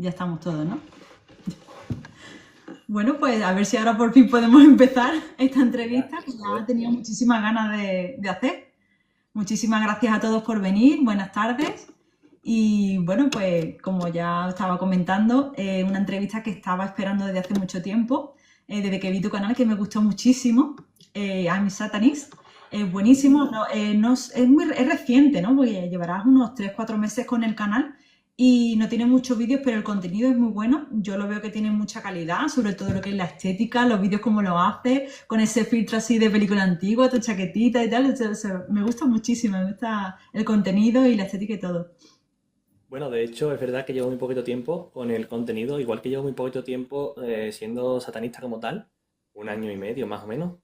Ya estamos todos, ¿no? Bueno, pues a ver si ahora por fin podemos empezar esta Venga, entrevista que a ya ver. tenía muchísimas ganas de hacer. Muchísimas gracias a todos por venir, buenas tardes. Y bueno, pues como ya estaba comentando, una entrevista que estaba esperando desde hace mucho tiempo, desde que vi tu canal, que me gustó muchísimo, I'm Satanist. Es buenísimo, no, es reciente, ¿no? Porque llevarás unos 3 4 meses con el canal y no tiene muchos vídeos, pero el contenido es muy bueno. Yo lo veo que tiene mucha calidad, sobre todo lo que es la estética, los vídeos como lo hace, con ese filtro así de película antigua, tu chaquetita y tal. Me gusta muchísimo, me gusta el contenido y la estética y todo. Bueno, de hecho, es verdad que llevo muy poquito tiempo con el contenido, igual que llevo muy poquito tiempo siendo satanista como tal, un año y medio más o menos.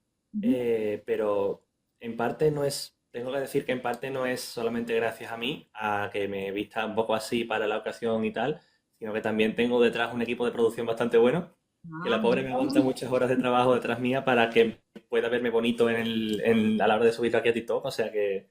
Pero en parte no es, tengo que decir que en parte no es solamente gracias a mí, a que me vista un poco así para la ocasión y tal, sino que también tengo detrás un equipo de producción bastante bueno, que Ah, la pobre me aguanta muchas horas de trabajo detrás mía para que pueda verme bonito a la hora de subirlo aquí a TikTok, o sea que...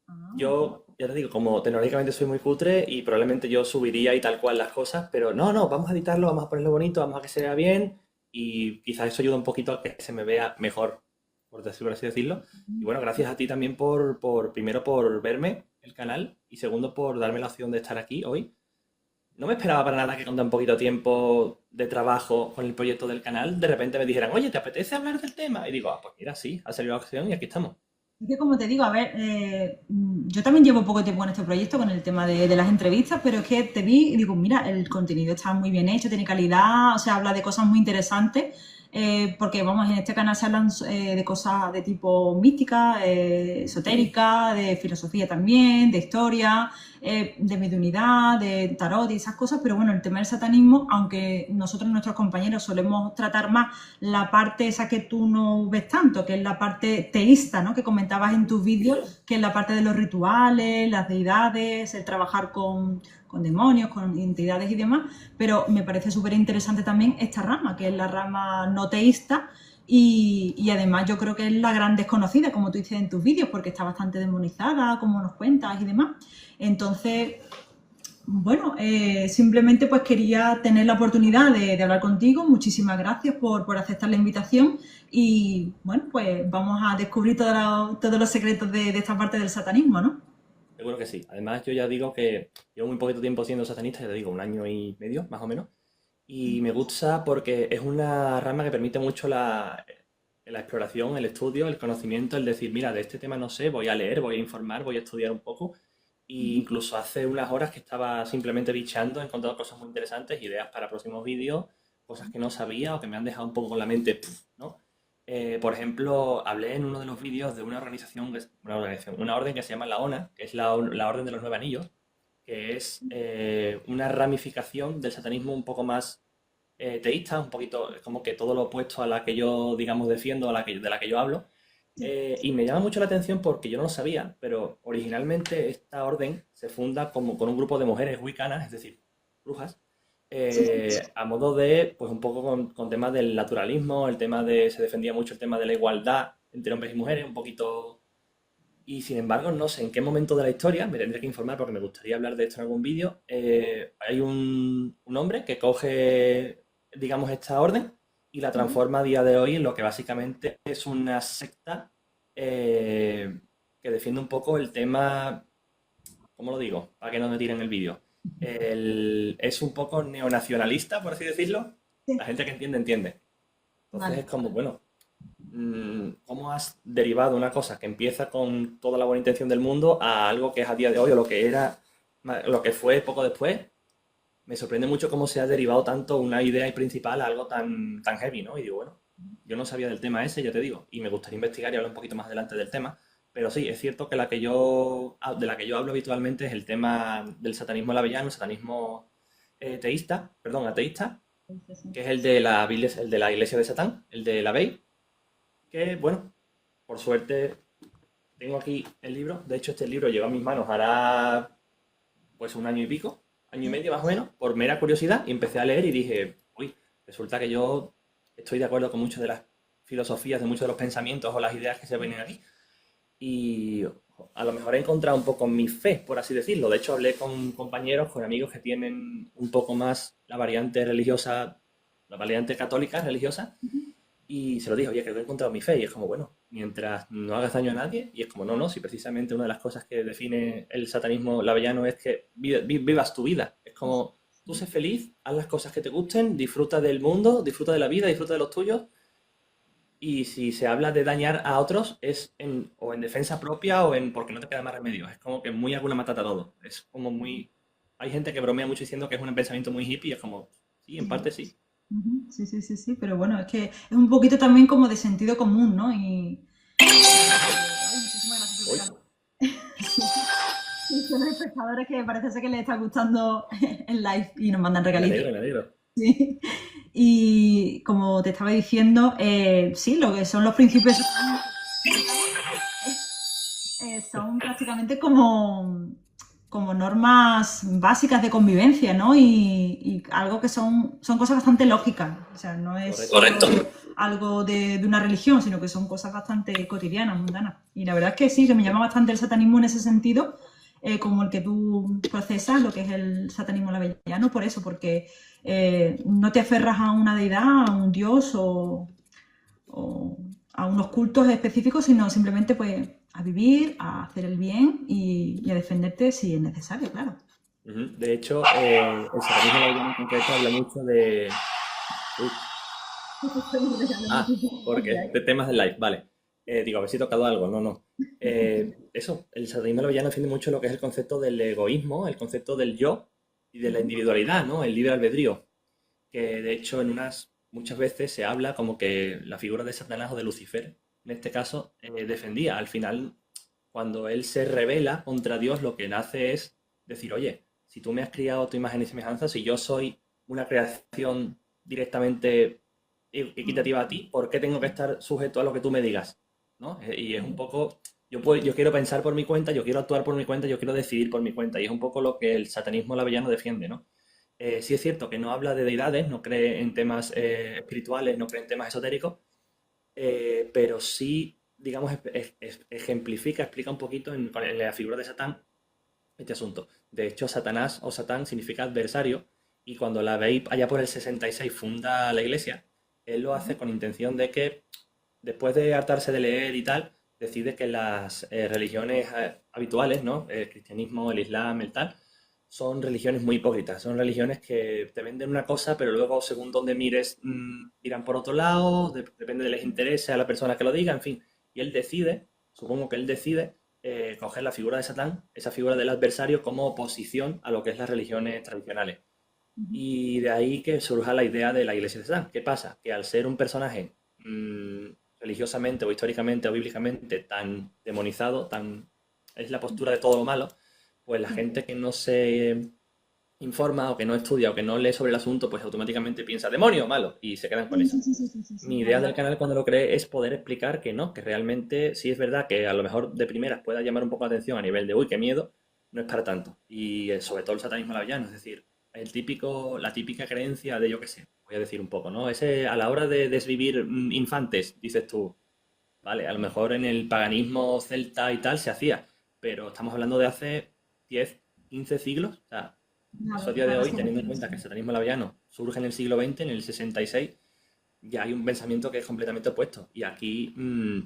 ah. Yo, ya te digo, como tecnológicamente soy muy cutre y probablemente yo subiría y tal cual las cosas, pero no, no, vamos a editarlo, vamos a ponerlo bonito, vamos a que se vea bien y quizás eso ayuda un poquito a que se me vea mejor, por así decirlo. Y bueno, gracias a ti también primero por verme el canal y segundo por darme la opción de estar aquí hoy. No me esperaba para nada que con tan poquito tiempo de trabajo con el proyecto del canal, de repente me dijeran, oye, ¿te apetece hablar del tema? Y digo, ah, pues mira, sí, ha salido la opción y aquí estamos. Es que como te digo, a ver, yo también llevo poco tiempo con este proyecto, con el tema de las entrevistas, pero es que te vi y digo, mira, el contenido está muy bien hecho, tiene calidad, o sea, habla de cosas muy interesantes, porque vamos, en este canal se hablan de cosas de tipo mística, esotérica, de filosofía también, de historia, de mediunidad, de tarot y esas cosas, pero bueno, el tema del satanismo, aunque nosotros, nuestros compañeros, solemos tratar más la parte esa que tú no ves tanto, que es la parte teísta, ¿no? Que comentabas en tus vídeos, que es la parte de los rituales, las deidades, el trabajar con demonios, con entidades y demás, pero me parece súper interesante también esta rama, que es la rama no teísta, y además yo creo que es la gran desconocida, como tú dices en tus vídeos, porque está bastante demonizada, como nos cuentas y demás. Entonces, bueno, simplemente pues quería tener la oportunidad de hablar contigo. Muchísimas gracias por aceptar la invitación y bueno, pues vamos a descubrir todos los secretos de esta parte del satanismo, ¿no? Seguro que sí. Además, yo ya digo que llevo muy poquito tiempo siendo satanista, ya te digo, un año y medio, más o menos. Y me gusta porque es una rama que permite mucho la exploración, el estudio, el conocimiento, el decir, mira, de este tema no sé, voy a leer, voy a informar, voy a estudiar un poco. Y incluso hace unas horas que estaba simplemente bicheando, he encontrado cosas muy interesantes, ideas para próximos vídeos, cosas que no sabía o que me han dejado un poco con la mente, ¿no? Por ejemplo, hablé en uno de los vídeos de una organización, una orden que se llama la ONA, que es la Orden de los Nueve Anillos, que es una ramificación del satanismo un poco más teísta, un poquito como que todo lo opuesto a la que yo, digamos, defiendo, de la que yo hablo. Y me llama mucho la atención porque yo no lo sabía, pero originalmente esta orden se funda como con un grupo de mujeres wiccanas, es decir, brujas, a modo de, pues un poco con temas del naturalismo, el tema de, se defendía mucho el tema de la igualdad entre hombres y mujeres, un poquito... Y sin embargo, no sé en qué momento de la historia, me tendré que informar porque me gustaría hablar de esto en algún vídeo, hay un hombre que coge, digamos, esta orden y la transforma a día de hoy en lo que básicamente es una secta que defiende un poco el tema, ¿cómo lo digo? Para que no me tiren el vídeo. Es un poco neonacionalista, por así decirlo. La Sí. gente que entiende, entiende. Entonces Vale. es como, bueno, ¿cómo has derivado una cosa que empieza con toda la buena intención del mundo a algo que es a día de hoy o lo que era, lo que fue poco después? Me sorprende mucho cómo se ha derivado tanto una idea principal a algo tan heavy, ¿no? Y digo, bueno, yo no sabía del tema ese, ya te digo, y me gustaría investigar y hablar un poquito más adelante del tema, pero sí, es cierto que de la que yo hablo habitualmente es el tema del satanismo lavellano, el satanismo teísta, perdón, ateísta, que es el de la Biblia, el de la Iglesia de Satán, el de la Bey, que bueno, por suerte tengo aquí el libro. De hecho, este libro llegó a mis manos hará pues un año y pico, año y medio más o menos, por mera curiosidad, y empecé a leer y dije, uy, resulta que yo estoy de acuerdo con muchas de las filosofías, de muchos de los pensamientos o las ideas que se vienen aquí. Y a lo mejor he encontrado un poco mi fe, por así decirlo. De hecho, hablé con compañeros, con amigos que tienen un poco más la variante religiosa, la variante católica religiosa, y se lo dije, oye, que he encontrado mi fe. Y es como, bueno, mientras no hagas daño a nadie, y es como, no, no, si precisamente una de las cosas que define el satanismo lavellano es que vivas tu vida. Es como, tú sé feliz, haz las cosas que te gusten, disfruta del mundo, disfruta de la vida, disfruta de los tuyos. Y si se habla de dañar a otros, es o en defensa propia o en porque no te queda más remedio. Es como que muy Hakuna Matata todo. Es como muy... Hay gente que bromea mucho diciendo que es un pensamiento muy hippie y es como, sí, en parte sí. Ujú, sí, sí, sí, sí, pero bueno, es que es un poquito también como de sentido común, ¿no? Ay, muchísimas gracias por el Uy, regalo. Sí, son los espectadores que parece ser que les está gustando el live y nos mandan me regalitos. alegro, me alegro. Sí. Y como te estaba diciendo, sí, lo que son los principios son prácticamente como normas básicas de convivencia, ¿no? Y algo que son cosas bastante lógicas. O sea, no es Correcto. Correcto. Algo de una religión, sino que son cosas bastante cotidianas, mundanas. Y la verdad es que sí, que me llama bastante el satanismo en ese sentido, como el que tú procesas, lo que es el satanismo lavellano, por eso, porque no te aferras a una deidad, a un dios o a unos cultos específicos, sino simplemente pues a vivir, a hacer el bien y a defenderte si es necesario, claro. Ujú. De hecho, el satanismo lavellano en concreto habla mucho de... Uy, porque de temas del live, vale. Digo, a ver si he tocado algo, no, no. Eso, el satanismo lavellano defiende mucho lo que es el concepto del egoísmo, el concepto del yo y de la individualidad, ¿no? El libre albedrío. Que de hecho muchas veces se habla como que la figura de Satanás o de Lucifer, en este caso, defendía. Al final, cuando él se revela contra Dios, lo que hace es decir, oye, si tú me has criado a tu imagen y semejanza, si yo soy una creación directamente equitativa a ti, ¿por qué tengo que estar sujeto a lo que tú me digas? ¿No? Y es un poco, yo quiero pensar por mi cuenta, yo quiero actuar por mi cuenta, yo quiero decidir por mi cuenta, y es un poco lo que el satanismo lavellano defiende, ¿no? Sí es cierto que no habla de deidades, no cree en temas espirituales, no cree en temas esotéricos, pero sí, digamos, ejemplifica, explica un poquito en la figura de Satán este asunto. De hecho, Satanás o Satán significa adversario y cuando la Bey allá por el 66 funda la iglesia, él lo hace con intención de que después de hartarse de leer y tal, decide que las religiones habituales, ¿no? El cristianismo, el islam, el tal, son religiones muy hipócritas. Son religiones que te venden una cosa, pero luego, según donde mires, miran por otro lado, depende de les interese a la persona que lo diga, en fin. Y él decide, supongo que él decide, coger la figura de Satán, esa figura del adversario, como oposición a lo que es las religiones tradicionales. Y de ahí que surja la idea de la iglesia de Satán. ¿Qué pasa? Que al ser un personaje religiosamente o históricamente o bíblicamente tan demonizado, tan es la postura de todo lo malo, pues la gente que no se informa o que no estudia o que no lee sobre el asunto, pues automáticamente piensa demonio, malo, y se quedan con Sí, eso. sí, sí, sí, sí, sí, sí, Mi la idea verdad. del canal cuando lo creé es poder explicar que no, que realmente sí es verdad que a lo mejor de primeras pueda llamar un poco la atención a nivel de, uy, qué miedo, no es para tanto. Y sobre todo el satanismo lavellano, es decir, la típica creencia de, yo qué sé, voy a decir un poco, ¿no? Ese, a la hora de desvivir infantes, dices tú, vale, a lo mejor en el paganismo celta y tal se hacía, pero estamos hablando de hace 10 15 siglos, o sea, eso a Claro, día de claro, hoy, sí. teniendo en cuenta que el satanismo lavellano surge en el siglo XX, en el 66, ya hay un pensamiento que es completamente opuesto. Y aquí,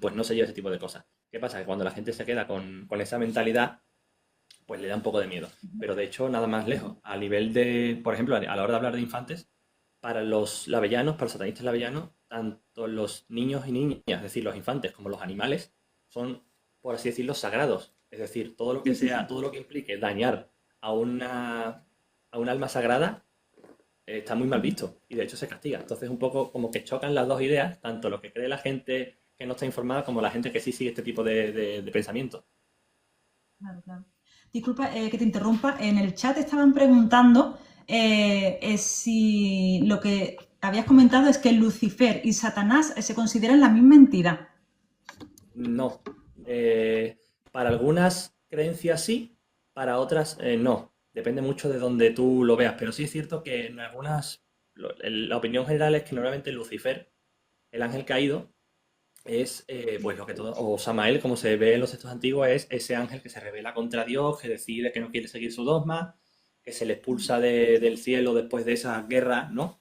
pues no se lleva ese tipo de cosas. ¿Qué pasa? Que cuando la gente se queda con esa mentalidad, pues le da un poco de miedo. Pero de hecho, nada más lejos. A nivel de, por ejemplo, a la hora de hablar de infantes, para los lavellanos, para los satanistas lavellanos, tanto los niños y niñas, es decir, los infantes como los animales, son, por así decirlo, sagrados. Es decir, todo lo que sea, todo lo que implique dañar a a un alma sagrada está muy mal visto y de hecho se castiga. Entonces un poco como que chocan las dos ideas, tanto lo que cree la gente que no está informada como la gente que sí sigue este tipo de pensamiento. Claro, claro. Disculpa que te interrumpa. En el chat estaban preguntando si lo que habías comentado es que Lucifer y Satanás se consideran la misma entidad. No. Para algunas creencias sí, para otras no. Depende mucho de donde tú lo veas, pero sí es cierto que en algunas, la opinión general es que normalmente Lucifer, el ángel caído, es pues lo que todo, o Samael, como se ve en los textos antiguos, es ese ángel que se revela contra Dios, que decide que no quiere seguir su dogma que se le expulsa del cielo después de esa guerra, ¿no?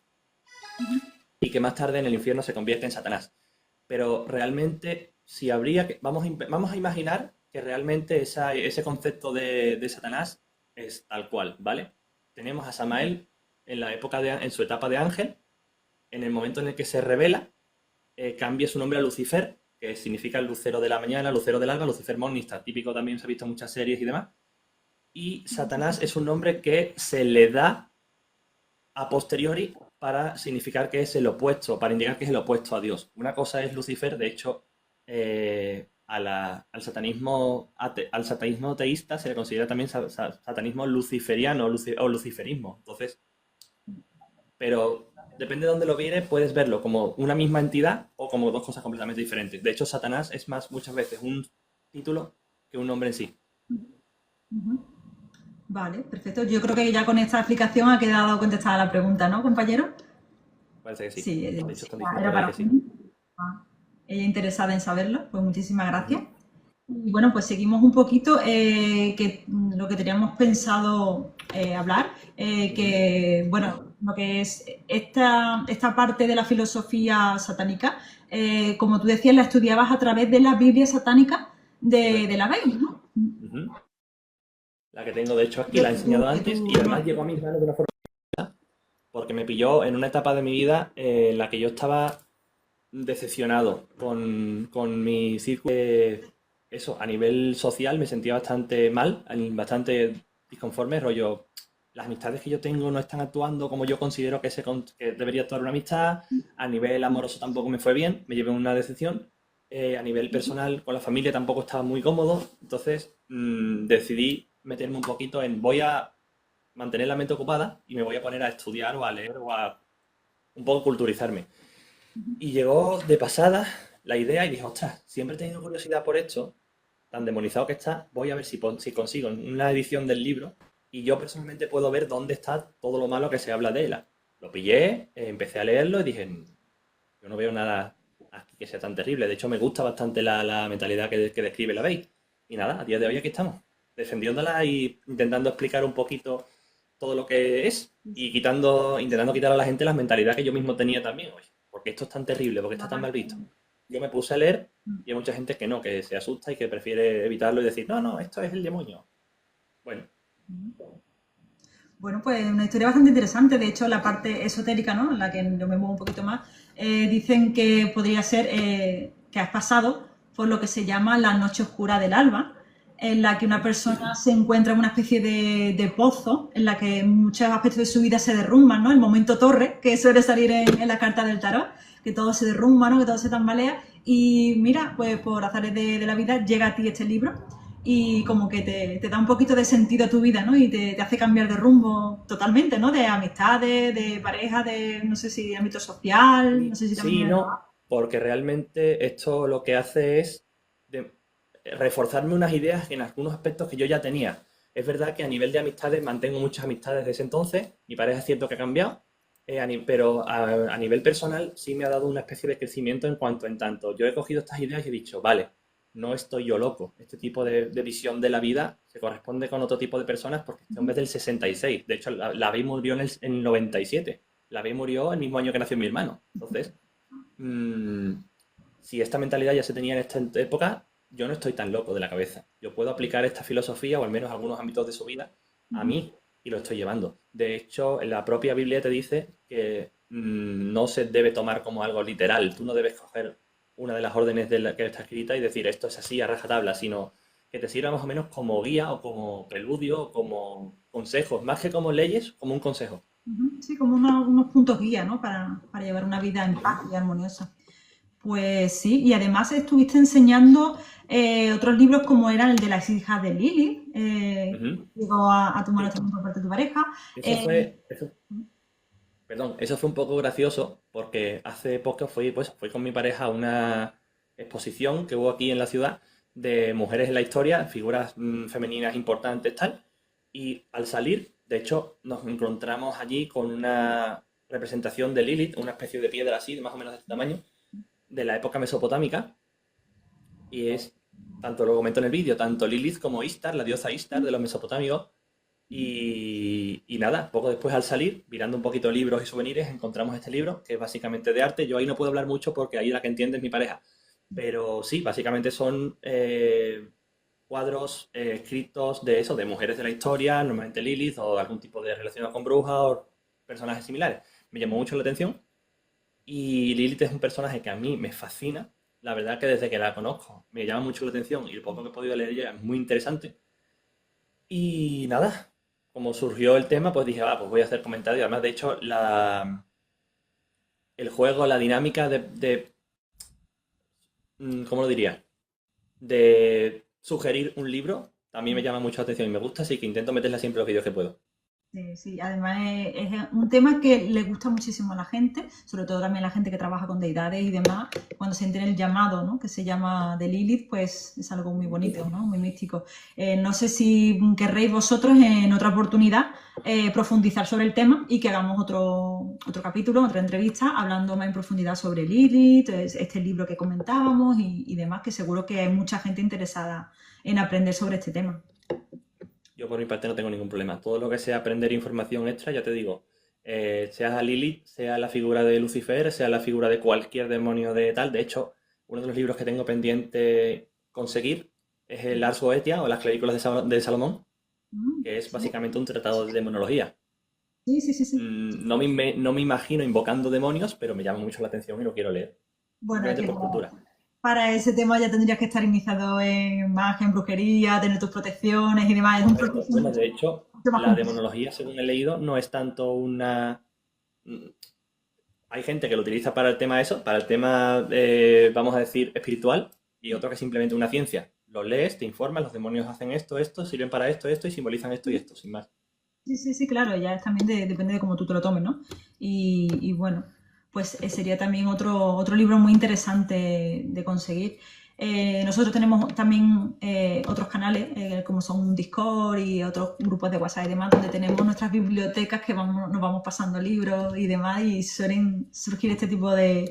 Y que más tarde en el infierno se convierte en Satanás. Pero realmente, si habría que... Vamos a imaginar que realmente ese concepto de Satanás es tal cual, ¿vale? Tenemos a Samael en su etapa de ángel, en el momento en el que se revela, cambia su nombre a Lucifer, que significa el lucero de la mañana, lucero del alba, Lucifer Morningstar, típico, también se ha visto en muchas series y demás. Y Satanás es un nombre que se le da a posteriori para significar que es el opuesto, para indicar que es el opuesto a Dios. Una cosa es Lucifer, de hecho, al satanismo teísta se le considera también satanismo luciferiano o luciferismo. Entonces, pero depende de dónde lo vienes, puedes verlo como una misma entidad o como dos cosas completamente diferentes. De hecho, Satanás es muchas veces un título que un nombre en sí. Ujú. Vale, perfecto. Yo creo que ya con esta explicación ha quedado contestada la pregunta, ¿no, compañero? Parece que sí. Sí, De hecho, están diciendo era por ahí para que sí. ella interesada en saberlo, pues muchísimas gracias. Ujú. Y bueno, pues seguimos un poquito lo que teníamos pensado hablar, que bueno, lo que es esta parte de la filosofía satánica, como tú decías, la estudiabas a través de la Biblia satánica de Correcto. la Biblia, ¿no? Ujú. La que tengo, de hecho, aquí De la he enseñado antes y tu- además llegó a mis manos de una forma porque me pilló en una etapa de mi vida en la que yo estaba decepcionado con mi círculo. Eso, a nivel social me sentía bastante mal, bastante disconforme, rollo, las amistades que yo tengo no están actuando como yo considero que debería actuar una amistad, a nivel amoroso tampoco me fue bien, me llevé una decepción, a nivel personal con la familia tampoco estaba muy cómodo, entonces decidí meterme un poquito voy a mantener la mente ocupada y me voy a poner a estudiar o a leer o a un poco culturizarme. Y llegó de pasada la idea y dije, ostras, siempre he tenido curiosidad por esto, tan demonizado que está, voy a ver si consigo una edición del libro y yo personalmente puedo ver dónde está todo lo malo que se habla de él. Lo pillé, empecé a leerlo y dije, yo no veo nada aquí que sea tan terrible. De hecho, me gusta bastante la mentalidad que describe la Bey. Y nada, a día de hoy aquí estamos, defendiéndola y intentando explicar un poquito todo lo que es y intentando quitar a la gente la mentalidad que yo mismo tenía también. Oye, ¿por qué esto es tan terrible? ¿Por qué está tan mal visto? Yo me puse a leer y hay mucha gente que no, que se asusta y que prefiere evitarlo y decir, no, no, esto es el demonio. Bueno, Bueno, pues una historia bastante interesante. De hecho, la parte esotérica, ¿no? En la que yo me muevo un poquito más, dicen que podría ser que has pasado por lo que se llama la noche oscura del alba, en la que una persona se encuentra en una especie de pozo, en la que muchos aspectos de su vida se derrumban, ¿no? El momento torre, que suele salir en la carta del tarot, que todo se derrumba, ¿no? Que todo se tambalea. Y mira, pues por azares de la vida llega a ti este libro y como que te da un poquito de sentido a tu vida, ¿no? Y te hace cambiar de rumbo totalmente, ¿no? De amistades, de pareja, de, no sé si de ámbito social, no sé si sí y también en el no, trabajo. porque realmente esto lo que hace es reforzarme unas ideas en algunos aspectos que yo ya tenía. Es verdad que a nivel de amistades mantengo muchas amistades desde ese entonces, mi pareja es cierto que ha cambiado, pero a nivel personal sí me ha dado una especie de crecimiento en tanto yo he cogido estas ideas y he dicho, vale, no estoy yo loco. Este tipo de visión de la vida se corresponde con otro tipo de personas porque este hombre es del 66. De hecho, la Bey murió en el 97. La Bey murió el mismo año que nació mi hermano. Entonces, mm, si esta mentalidad ya se tenía en esta época, yo no estoy tan loco de la cabeza. Yo puedo aplicar esta filosofía, o al menos algunos ámbitos de su vida, a mí, y lo estoy llevando. De hecho, en la propia Biblia te dice que no se debe tomar como algo literal. Tú no debes coger una de las órdenes de la que está escrita y decir esto es así a rajatabla, sino que te sirva más o menos como guía o como preludio o como consejos, más que como leyes, como un consejo. Sí, como unos puntos guía, ¿no? Para llevar una vida en paz y armoniosa. Pues sí, y además estuviste enseñando otros libros como eran el de las hijas de Lili, Ujú. llegó a tu mano Sí. también por parte de tu pareja. Eso Eh, fue, eso Perdón, eso fue un poco gracioso porque hace poco fui con mi pareja a una exposición que hubo aquí en la ciudad de mujeres en la historia, figuras femeninas importantes, tal. Y al salir, de hecho, nos encontramos allí con una representación de Lilith, una especie de piedra así, de más o menos de este tamaño, de la época mesopotámica. Y es, tanto lo comento en el vídeo, tanto Lilith como Istar, la diosa Istar de los mesopotámicos, Y nada, poco después al salir, mirando un poquito libros y souvenirs, encontramos este libro, que es básicamente de arte. Yo ahí no puedo hablar mucho porque ahí la que entiende es mi pareja. Pero sí, básicamente son cuadros escritos de eso, de mujeres de la historia, normalmente Lilith o algún tipo de relacionado con brujas o personajes similares. Me llamó mucho la atención y Lilith es un personaje que a mí me fascina. La verdad que desde que la conozco me llama mucho la atención y el poco que he podido leer ya es muy interesante. Y nada, como surgió el tema, pues dije, pues voy a hacer comentarios. Además, de hecho, el juego, la dinámica ¿cómo lo diría? De sugerir un libro, también me llama mucho la atención y me gusta, así que intento meterla siempre los vídeos que puedo. Sí, sí, además es un tema que le gusta muchísimo a la gente, sobre todo también a la gente que trabaja con deidades y demás, cuando sienten el llamado, ¿no? Que se llama de Lilith, pues es algo muy bonito, ¿no? Muy místico. No sé si querréis vosotros en otra oportunidad profundizar sobre el tema y que hagamos otro capítulo, otra entrevista, hablando más en profundidad sobre Lilith, este libro que comentábamos y demás, que seguro que hay mucha gente interesada en aprender sobre este tema. Yo por mi parte no tengo ningún problema. Todo lo que sea aprender información extra, ya te digo, sea a Lilith, sea la figura de Lucifer, sea la figura de cualquier demonio de tal. De hecho, uno de los libros que tengo pendiente conseguir es el Ars Goetia o las clavículas de Salomón, que es Sí, básicamente un tratado de demonología. sí, sí, sí, sí. No me imagino invocando demonios, pero me llama mucho la atención y lo quiero leer. Bueno, es Simplemente que por cultura. para ese tema ya tendrías que estar iniciado en magia, en brujería, tener tus protecciones y demás. Es un Correcto. proceso Bueno, mucho, de hecho, mucho más la complejo. demonología, según he leído, no es tanto una... Hay gente que lo utiliza para el tema eso, para el tema, vamos a decir, espiritual, y otro que es simplemente una ciencia. Lo lees, te informas, los demonios hacen esto, sirven para esto, y simbolizan esto y esto, sin más. Sí, sí, sí, claro, ya es también depende de cómo tú te lo tomes, ¿no? Y bueno, pues sería también otro libro muy interesante de conseguir. Nosotros tenemos también otros canales, como son un Discord y otros grupos de WhatsApp y demás, donde tenemos nuestras bibliotecas que nos vamos pasando libros y demás, y suelen surgir este tipo de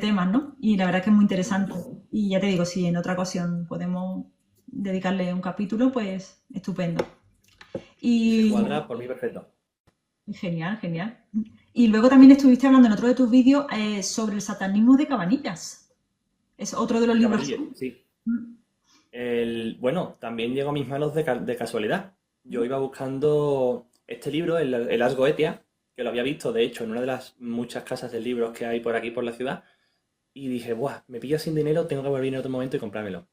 temas, ¿no? Y la verdad es que es muy interesante. Y ya te digo, si en otra ocasión podemos dedicarle un capítulo, pues estupendo. Si se Y cuadra, por mí perfecto. genial, genial. Y luego también estuviste hablando en otro de tus vídeos sobre el satanismo de Cabanillas. Es otro de los De libros. Cabanilles, sí. Bueno, también llegó a mis manos de casualidad. Yo iba buscando este libro, el As Goetia, que lo había visto, de hecho, en una de las muchas casas de libros que hay por aquí, por la ciudad, y dije, ¡buah! Me pillo sin dinero, tengo que volver en otro momento y comprármelo.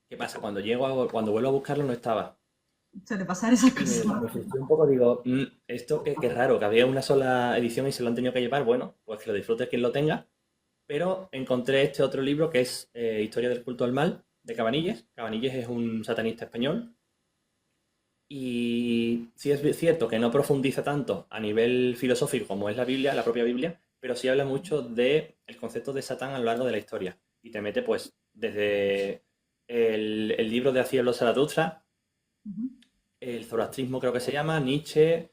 ¿Qué pasa? Cuando vuelvo a buscarlo no estaba. Suele pasar esas Y cosas. me frustré un poco, digo, esto qué raro, que había una sola edición y se lo han tenido que llevar. Bueno, pues que lo disfrute quien lo tenga. Pero encontré este otro libro que es Historia del culto al mal, de Cabanilles. Cabanilles es un satanista español. Y sí es cierto que no profundiza tanto a nivel filosófico como es la Biblia, la propia Biblia, pero sí habla mucho del concepto de Satán a lo largo de la historia. Y te mete, pues, desde el libro de Cielo Zaratustra, Ujú. el zoroastrismo creo que se llama, Nietzsche,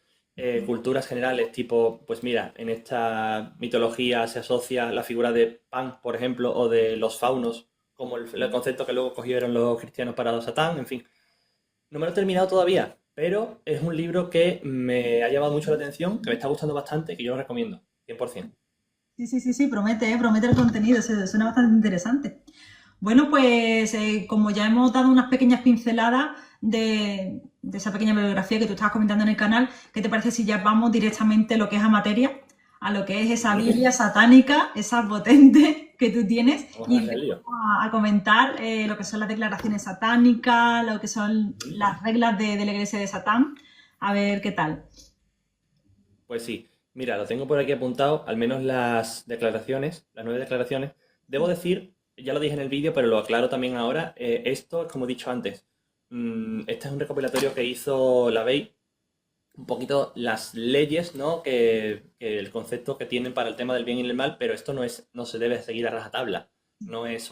culturas generales, tipo, pues mira, en esta mitología se asocia la figura de Pan, por ejemplo, o de los faunos, como el concepto que luego cogieron los cristianos para Satán, en fin. No me lo he terminado todavía, pero es un libro que me ha llamado mucho la atención, que me está gustando bastante y que yo lo recomiendo, 100%. Sí, sí, sí, sí, promete, promete el contenido, suena bastante interesante. Bueno, pues como ya hemos dado unas pequeñas pinceladas de esa pequeña bibliografía que tú estabas comentando en el canal, ¿qué te parece si ya vamos directamente a lo que es a materia, a lo que es esa Biblia satánica, esa potente que tú tienes, Vamos a y darle el empezamos lío. a comentar lo que son las declaraciones satánicas, lo que son las reglas de la iglesia de Satán, a ver qué tal. Pues sí, mira, lo tengo por aquí apuntado, al menos las declaraciones, las 9 declaraciones. Debo decir, ya lo dije en el vídeo, pero lo aclaro también ahora, esto, como he dicho antes, este es un recopilatorio que hizo la BEI, un poquito las leyes, ¿no? Que el concepto que tienen para el tema del bien y el mal, pero esto no se debe seguir a rajatabla. No es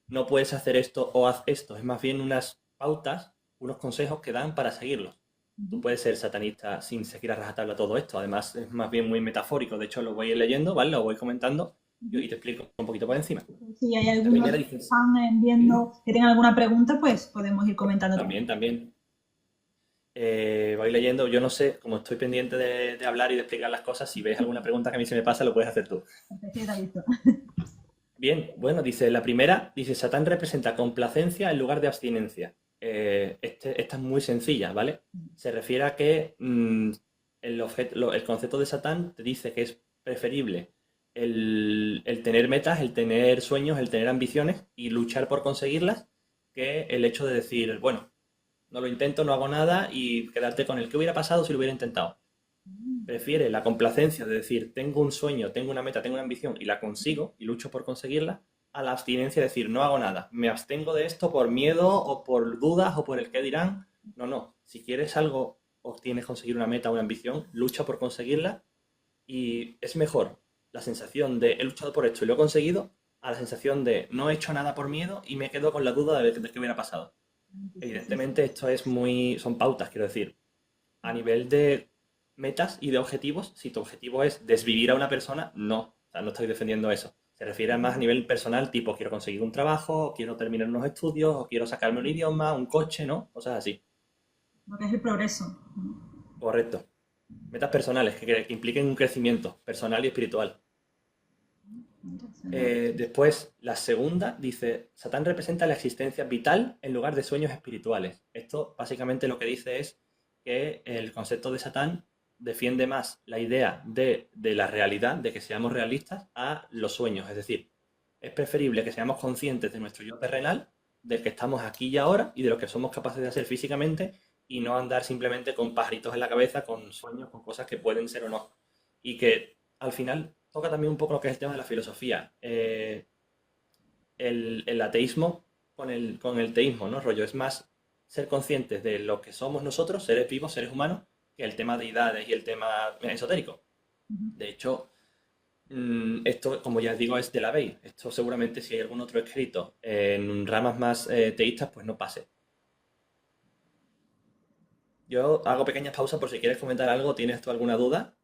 no puedes hacer esto o haz esto, es más bien unas pautas, unos consejos que dan para seguirlos. Tú puedes ser satanista sin seguir a rajatabla todo esto. Además, es más bien muy metafórico. De hecho, lo voy a ir leyendo, ¿vale? Lo voy comentando y te explico un poquito por encima. Si hay La algunos primera que dice, están viendo que tengan alguna pregunta, pues podemos ir comentando también. también. voy leyendo. Yo no sé, como estoy pendiente de hablar y de explicar las cosas, si ves alguna pregunta que a mí se me pasa, lo puedes hacer tú. Sí, te ha visto. Bien, bueno, dice la primera, dice Satán representa complacencia en lugar de abstinencia. Esta es muy sencilla, ¿vale? Se refiere a que el concepto de Satán te dice que es preferible el tener metas, el tener sueños, el tener ambiciones y luchar por conseguirlas, que el hecho de decir, bueno, no lo intento, no hago nada y quedarte con el que hubiera pasado si lo hubiera intentado. Prefiere la complacencia de decir, tengo un sueño, tengo una meta, tengo una ambición y la consigo y lucho por conseguirla, a la abstinencia de decir, no hago nada, me abstengo de esto por miedo o por dudas o por el qué dirán. No, no, si quieres algo o tienes que conseguir una meta o una ambición, lucha por conseguirla y es mejor la sensación de he luchado por esto y lo he conseguido a la sensación de no he hecho nada por miedo y me quedo con la duda de qué hubiera pasado. Sí, sí, sí. Evidentemente esto es son pautas, quiero decir, a nivel de metas y de objetivos, si tu objetivo es desvivir a una persona, no, o sea, no estoy defendiendo eso. Se refiere más a nivel personal, tipo quiero conseguir un trabajo, o quiero terminar unos estudios, o quiero sacarme un idioma, un coche, ¿no? Cosas así. Lo que es el progreso. Correcto. Metas personales que impliquen un crecimiento personal y espiritual. Después, la segunda dice, Satán representa la existencia vital en lugar de sueños espirituales. Esto básicamente lo que dice es que el concepto de Satán defiende más la idea de la realidad, de que seamos realistas, a los sueños. Es decir, es preferible que seamos conscientes de nuestro yo terrenal, de que estamos aquí y ahora y de lo que somos capaces de hacer físicamente y no andar simplemente con pajaritos en la cabeza, con sueños, con cosas que pueden ser o no. Y que al final toca también un poco lo que es el tema de la filosofía. El ateísmo con el teísmo, ¿no? Rollo, es más ser conscientes de lo que somos nosotros, seres vivos, seres humanos, que el tema de deidades y el tema esotérico. De hecho, esto, como ya digo, es de la ley. Esto seguramente si hay algún otro escrito en ramas más teístas, pues no pase. Yo hago pequeñas pausas por si quieres comentar algo, ¿tienes tú alguna duda?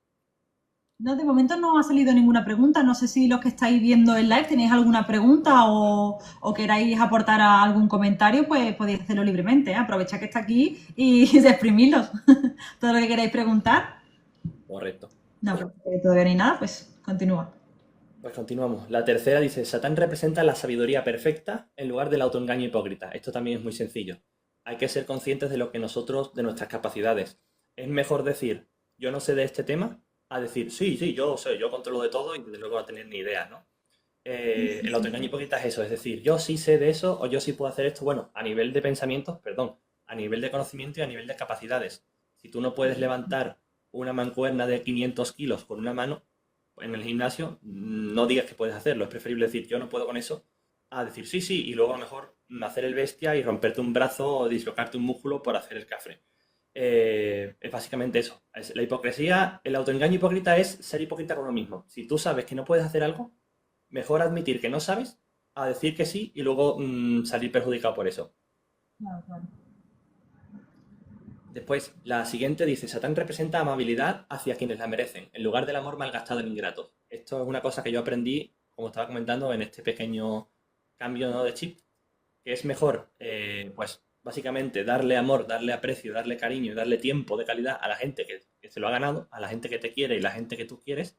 No, de momento no ha salido ninguna pregunta. No sé si los que estáis viendo el live tenéis alguna pregunta o queráis aportar algún comentario, pues podéis hacerlo libremente. ¿Eh? Aprovechad que está aquí y exprimirlos. Todo lo que queráis preguntar. Correcto. No, pues todavía no hay nada, pues continúa. Pues continuamos. La tercera dice, Satán representa la sabiduría perfecta en lugar del autoengaño hipócrita. Esto también es muy sencillo. Hay que ser conscientes de lo que nosotros, de nuestras capacidades. Es mejor decir, yo no sé de este tema, a decir, sí, sí, yo sé, yo controlo de todo y desde luego no tener ni idea, ¿no? El autoengaño hipócrita es eso, es decir, yo sí sé de eso o yo sí puedo hacer esto, bueno, a nivel de pensamientos, perdón, a nivel de conocimiento y a nivel de capacidades. Si tú no puedes levantar una mancuerna de 500 kilos con una mano en el gimnasio, no digas que puedes hacerlo. Es preferible decir yo no puedo con eso a decir sí, sí, y luego a lo mejor hacer el bestia y romperte un brazo o dislocarte un músculo por hacer el cafre. Es básicamente eso. Es la hipocresía, el autoengaño hipócrita es ser hipócrita con uno mismo. Si tú sabes que no puedes hacer algo, mejor admitir que no sabes a decir que sí y luego salir perjudicado por eso. Claro, claro. Después, la siguiente dice, Satán representa amabilidad hacia quienes la merecen, en lugar del amor malgastado en ingratos. Esto es una cosa que yo aprendí, como estaba comentando, en este pequeño cambio, ¿no?, de chip, que es mejor, pues, básicamente darle amor, darle aprecio, darle cariño y darle tiempo de calidad a la gente que se lo ha ganado, a la gente que te quiere y la gente que tú quieres,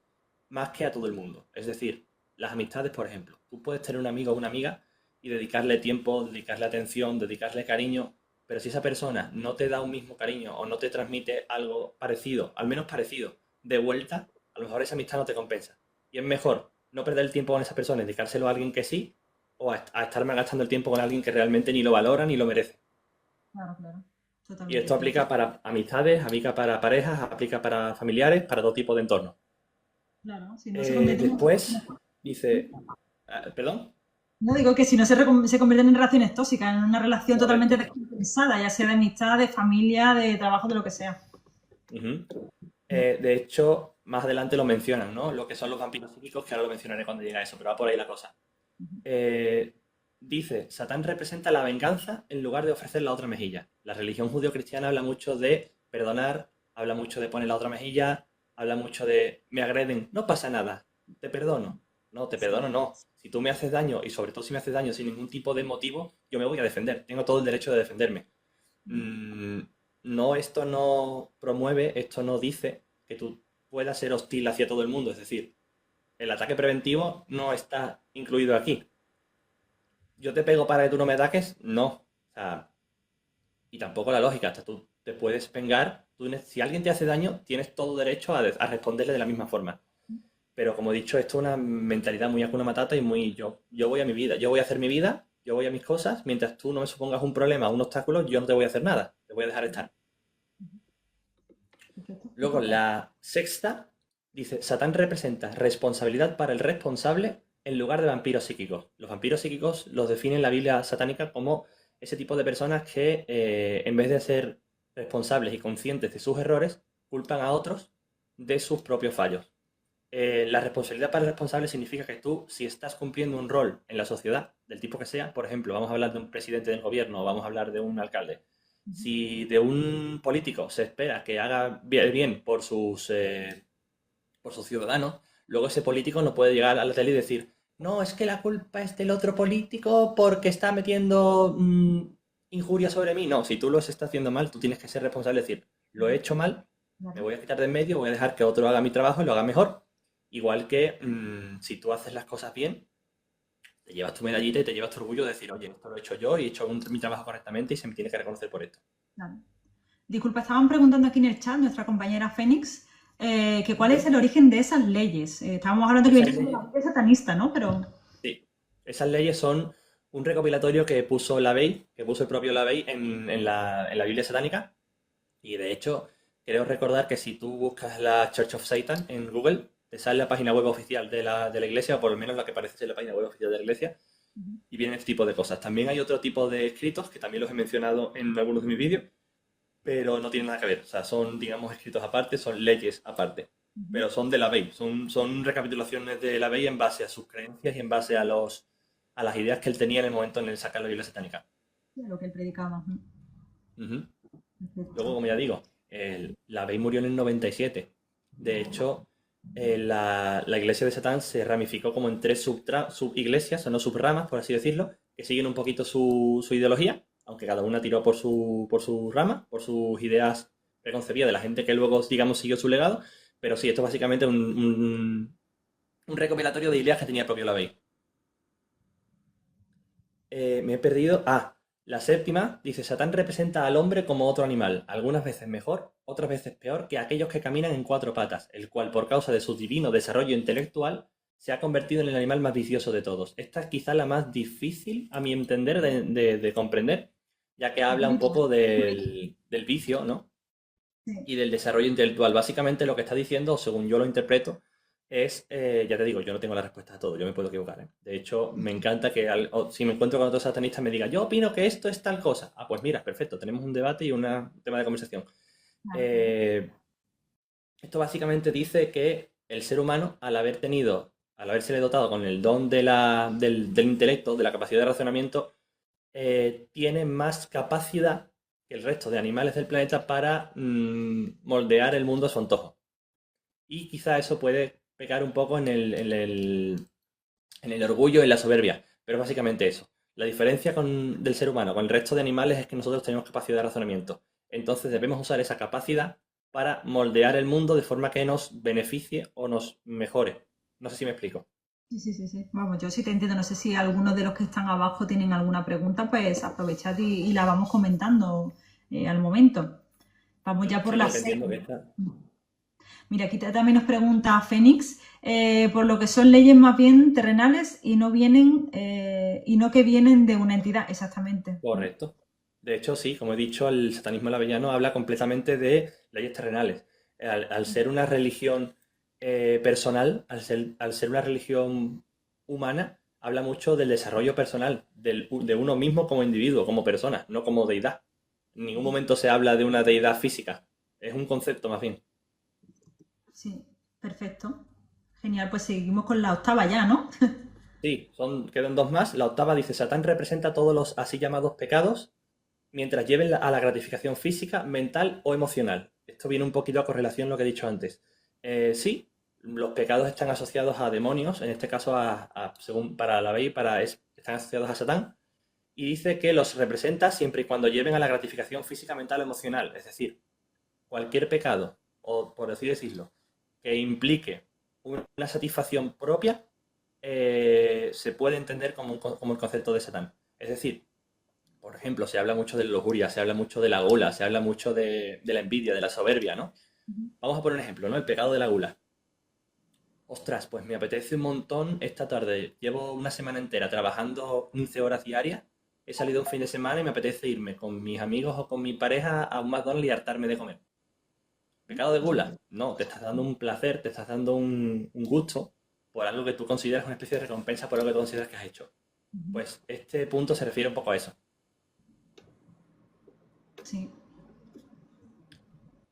más que a todo el mundo. Es decir, las amistades, por ejemplo. Tú puedes tener un amigo o una amiga y dedicarle tiempo, dedicarle atención, dedicarle cariño, pero si esa persona no te da un mismo cariño o no te transmite algo parecido, al menos parecido, de vuelta, a lo mejor esa amistad no te compensa. Y es mejor no perder el tiempo con esa persona y dedicárselo a alguien que sí, o a estar malgastando el tiempo con alguien que realmente ni lo valora ni lo merece. Claro, claro. Y Totalmente esto cierto. aplica para amistades, aplica para parejas, aplica para familiares, para todo tipo de entornos. Claro, si no se convierte en... Después dice, perdón, No digo que si no se convierten en relaciones tóxicas, en una relación totalmente correcto. descompensada, ya sea de amistad, de familia, de trabajo, de lo que sea. Ujú. De hecho, más adelante lo mencionan, ¿no? Lo que son los vampiros psíquicos, que ahora lo mencionaré cuando llegue a eso, pero va por ahí la cosa. Eh, Dice, Satán representa la venganza en lugar de ofrecer la otra mejilla. La religión judío-cristiana habla mucho de perdonar, habla mucho de poner la otra mejilla, habla mucho de me agreden, no pasa nada, te perdono. No, te perdono, no. Si tú me haces daño, y sobre todo si me haces daño sin ningún tipo de motivo, yo me voy a defender. Tengo todo el derecho de defenderme. Mm, no, esto no promueve, esto no dice que tú puedas ser hostil hacia todo el mundo. Es decir, el ataque preventivo no está incluido aquí. ¿Yo te pego para que tú no me ataques? No. O sea, y tampoco la lógica. Hasta tú te puedes vengar. Si alguien te hace daño, tienes todo derecho a responderle de la misma forma. Pero como he dicho, esto es una mentalidad muy Hakuna Matata y muy yo voy a mi vida. Yo voy a hacer mi vida, yo voy a mis cosas. Mientras tú no me supongas un problema, un obstáculo, yo no te voy a hacer nada. Te voy a dejar estar. Perfecto. Luego, la sexta dice, Satán representa responsabilidad para el responsable en lugar de vampiros psíquicos. Los vampiros psíquicos los define la Biblia satánica como ese tipo de personas que en vez de ser responsables y conscientes de sus errores, culpan a otros de sus propios fallos. La responsabilidad para el responsable significa que tú, si estás cumpliendo un rol en la sociedad, del tipo que sea, por ejemplo, vamos a hablar de un presidente del gobierno o vamos a hablar de un alcalde, si de un político se espera que haga bien por sus ciudadanos, luego ese político no puede llegar a la tele y decir, no, es que la culpa es del otro político porque está metiendo injuria sobre mí. No, si tú lo estás haciendo mal, tú tienes que ser responsable y decir, lo he hecho mal, me Claro. voy a quitar de en medio, voy a dejar que otro haga mi trabajo y lo haga mejor. Igual que si tú haces las cosas bien, te llevas tu medallita y te llevas tu orgullo de decir, oye, esto lo he hecho yo y he hecho mi trabajo correctamente y se me tiene que reconocer por esto. Claro. Disculpa, estaban preguntando aquí en el chat, nuestra compañera Fénix, que cuál es el origen de esas leyes. Estábamos hablando que Esas venía de la leyes, Biblia satanista, ¿no? Pero sí, esas leyes son un recopilatorio que puso LaVey, que puso el propio LaVey en la Biblia satánica. Y de hecho, creo recordar que si tú buscas la Church of Satan en Google, te sale la página web oficial de la iglesia, o por lo menos la que parece ser la página web oficial de la iglesia, y viene este tipo de cosas. También hay otro tipo de escritos, que también los he mencionado en algunos de mis vídeos, pero no tienen nada que ver. O sea, son, digamos, escritos aparte, son leyes aparte. Pero son de la Bey, son recapitulaciones de la Bey en base a sus creencias y en base a las ideas que él tenía en el momento en el sacar la Biblia satánica. lo que él predicaba. Ujú. Luego, Perfecto. como ya digo, la Bey murió en el 97. De hecho, la iglesia de Satán se ramificó como en tres subiglesias, o no subramas, por así decirlo, que siguen un poquito su ideología, aunque cada una tiró por su rama, por sus ideas preconcebidas de la gente que luego, digamos, siguió su legado. Pero sí, esto es básicamente un recopilatorio de ideas que tenía el propio Lavey. Me he perdido. Ah, la séptima dice: Satán representa al hombre como otro animal, algunas veces mejor, otras veces peor que aquellos que caminan en cuatro patas, el cual, por causa de su divino desarrollo intelectual, se ha convertido en el animal más vicioso de todos. Esta es quizá la más difícil, a mi entender, de comprender, ya que habla un poco del vicio, ¿no? Sí. Y del desarrollo intelectual. Básicamente lo que está diciendo, según yo lo interpreto, es, ya te digo, yo no tengo la respuesta a todo, yo me puedo equivocar, ¿eh? De hecho, me encanta que si me encuentro con otros satanistas me digan, yo opino que esto es tal cosa. Ah, pues mira, perfecto, tenemos un debate y un tema de conversación. Claro. Eh, Esto básicamente dice que el ser humano, al haberse dotado con el don del intelecto, de la capacidad de razonamiento, tiene más capacidad que el resto de animales del planeta para moldear el mundo a su antojo. Y quizá eso puede pecar un poco en el orgullo y en la soberbia, pero básicamente eso. La diferencia del ser humano con el resto de animales es que nosotros tenemos capacidad de razonamiento. Entonces debemos usar esa capacidad para moldear el mundo de forma que nos beneficie o nos mejore. No sé si me explico. Sí, sí, sí, sí. Vamos, yo sí te entiendo. No sé si algunos de los que están abajo tienen alguna pregunta, pues aprovechad y la vamos comentando al momento. Vamos ya por Sí, las porque seis. entiendo que está. Mira, aquí también nos pregunta Fénix, por lo que son leyes más bien terrenales y no vienen, y no que vienen de una entidad, exactamente. Correcto. De hecho, sí, como he dicho, el satanismo lavellano habla completamente de leyes terrenales. Al ser una religión personal, al ser una religión humana, habla mucho del desarrollo personal, de uno mismo como individuo, como persona, no como deidad. En ningún momento se habla de una deidad física. Es un concepto más bien. Sí, perfecto. Genial, pues seguimos con la octava ya, ¿no? Sí, quedan dos más. La octava dice: Satán representa todos los así llamados pecados mientras lleven a la gratificación física, mental o emocional. Esto viene un poquito a correlación lo que he dicho antes. Sí, los pecados están asociados a demonios, en este caso, según para la ley, están asociados a Satán, y dice que los representa siempre y cuando lleven a la gratificación física, mental o emocional. Es decir, cualquier pecado, o por así decirlo, que implique una satisfacción propia, se puede entender como el concepto de Satán. Es decir, por ejemplo, se habla mucho de la lujuria, se habla mucho de la gula, se habla mucho de la envidia, de la soberbia, ¿no? Vamos a poner un ejemplo, ¿no? El pecado de la gula. Ostras, pues me apetece un montón esta tarde. Llevo una semana entera trabajando 15 horas diarias. He salido un fin de semana y me apetece irme con mis amigos o con mi pareja a un McDonald's y hartarme de comer. ¿Pecado de gula? No, te estás dando un placer, te estás dando un gusto por algo que tú consideras una especie de recompensa por algo que tú consideras que has hecho. Pues este punto se refiere un poco a eso. Sí.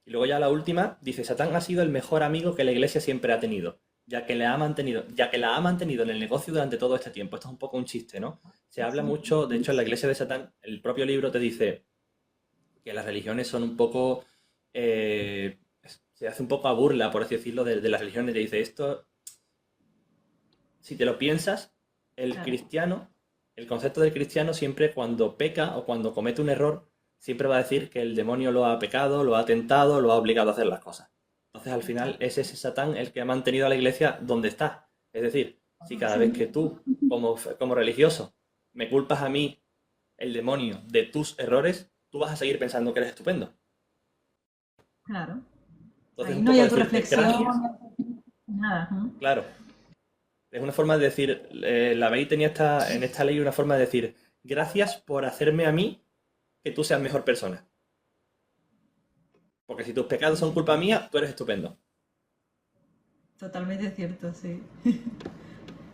Y luego ya la última, dice, Satán ha sido el mejor amigo que la iglesia siempre ha tenido, ya que la ha mantenido en el negocio durante todo este tiempo. Esto es un poco un chiste, ¿no? Se habla mucho, de hecho en la iglesia de Satán, el propio libro te dice que las religiones son un poco, se hace un poco a burla, por así decirlo, de las religiones. Te dice esto, si te lo piensas, el Claro. cristiano, el concepto del cristiano siempre cuando peca o cuando comete un error, siempre va a decir que el demonio lo ha pecado, lo ha tentado, lo ha obligado a hacer las cosas. Entonces, al final, es ese Satán el que ha mantenido a la iglesia donde está. Es decir, si cada vez que tú, como religioso, me culpas a mí, el demonio, de tus errores, tú vas a seguir pensando que eres estupendo. Claro. Entonces, Ahí un no hay poco decirte autorreflexión, gracias, nada. claro, es una forma de decir, la ley tenía en esta ley una forma de decir, gracias por hacerme a mí que tú seas mejor persona. Porque si tus pecados son culpa mía, tú eres estupendo. Totalmente cierto, sí.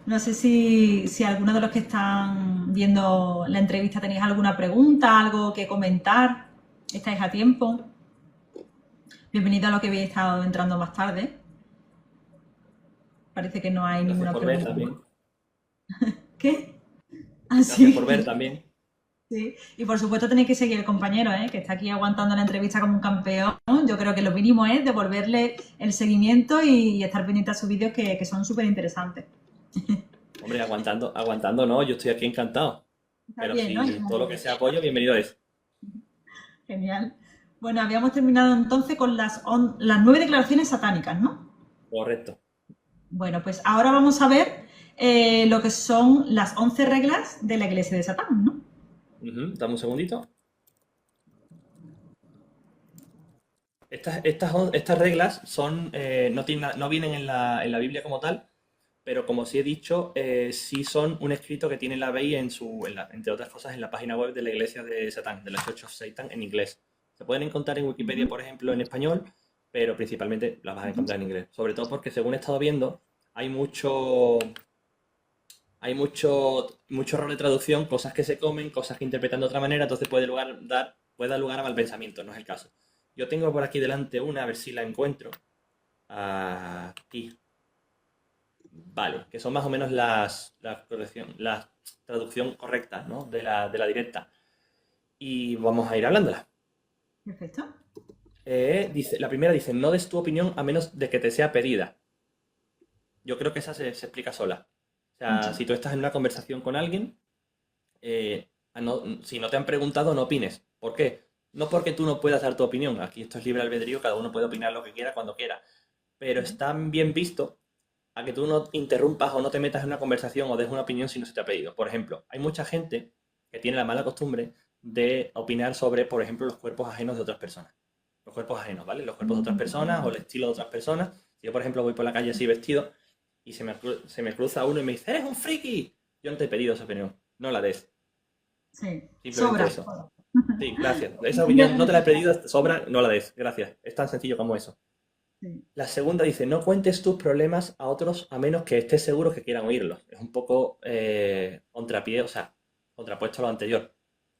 No sé si alguno de los que están viendo la entrevista tenéis alguna pregunta, algo que comentar. ¿Estáis a tiempo? Bienvenido a lo que habéis estado entrando más tarde. Parece que no hay Gracias ninguna por ver pregunta. también. ¿Qué? Ah, Gracias por ver sí. también. Sí. Y por supuesto tenéis que seguir el compañero, ¿eh? Que está aquí aguantando la entrevista como un campeón. Yo creo que lo mínimo es devolverle el seguimiento y estar pendiente a sus vídeos que son súper interesantes. Hombre, aguantando no, yo estoy aquí encantado. Está Pero bien, ¿no? si todo lo que sea apoyo, bienvenido es. Genial. Bueno, habíamos terminado entonces con las 9 declaraciones satánicas, ¿no? Correcto. Bueno, pues ahora vamos a ver lo que son las 11 reglas de la iglesia de Satán, ¿no? Dame un segundito. Estas reglas no vienen en la Biblia como tal, pero como sí he dicho, sí son un escrito que tiene la BEI entre otras cosas, en la página web de la iglesia de Satán, de la Church of Satan, en inglés. Se pueden encontrar en Wikipedia, por ejemplo, en español, pero principalmente las vas a encontrar en inglés. Sobre todo porque, según he estado viendo, hay mucho error de traducción, cosas que se comen, cosas que interpretan de otra manera, entonces puede dar lugar a mal pensamiento, no es el caso. Yo tengo por aquí delante una, a ver si la encuentro. Aquí. Vale, que son más o menos la traducción correcta, ¿no? de la directa. Y vamos a ir hablándola. Perfecto. La primera dice, no des tu opinión a menos de que te sea pedida. Yo creo que esa se explica sola. O sea, si tú estás en una conversación con alguien, si no te han preguntado, no opines. ¿Por qué? No porque tú no puedas dar tu opinión. Aquí esto es libre albedrío, cada uno puede opinar lo que quiera cuando quiera. Pero está bien visto a que tú no interrumpas o no te metas en una conversación o des una opinión si no se te ha pedido. Por ejemplo, hay mucha gente que tiene la mala costumbre de opinar sobre, por ejemplo, los cuerpos ajenos de otras personas. Los cuerpos ajenos, ¿vale? Los cuerpos de otras personas o el estilo de otras personas. Si yo, por ejemplo, voy por la calle así vestido y se me cruza uno y me dice, ¡eres un friki! Yo no te he pedido esa opinión, no la des. Sí. Simplemente Sobra. eso. Sí, gracias. Esa opinión no te la he pedido, sobra, no la des. Gracias. Es tan sencillo como eso. Sí. La segunda dice, no cuentes tus problemas a otros a menos que estés seguro que quieran oírlos. Es un poco contrapié, o sea, contrapuesto a lo anterior.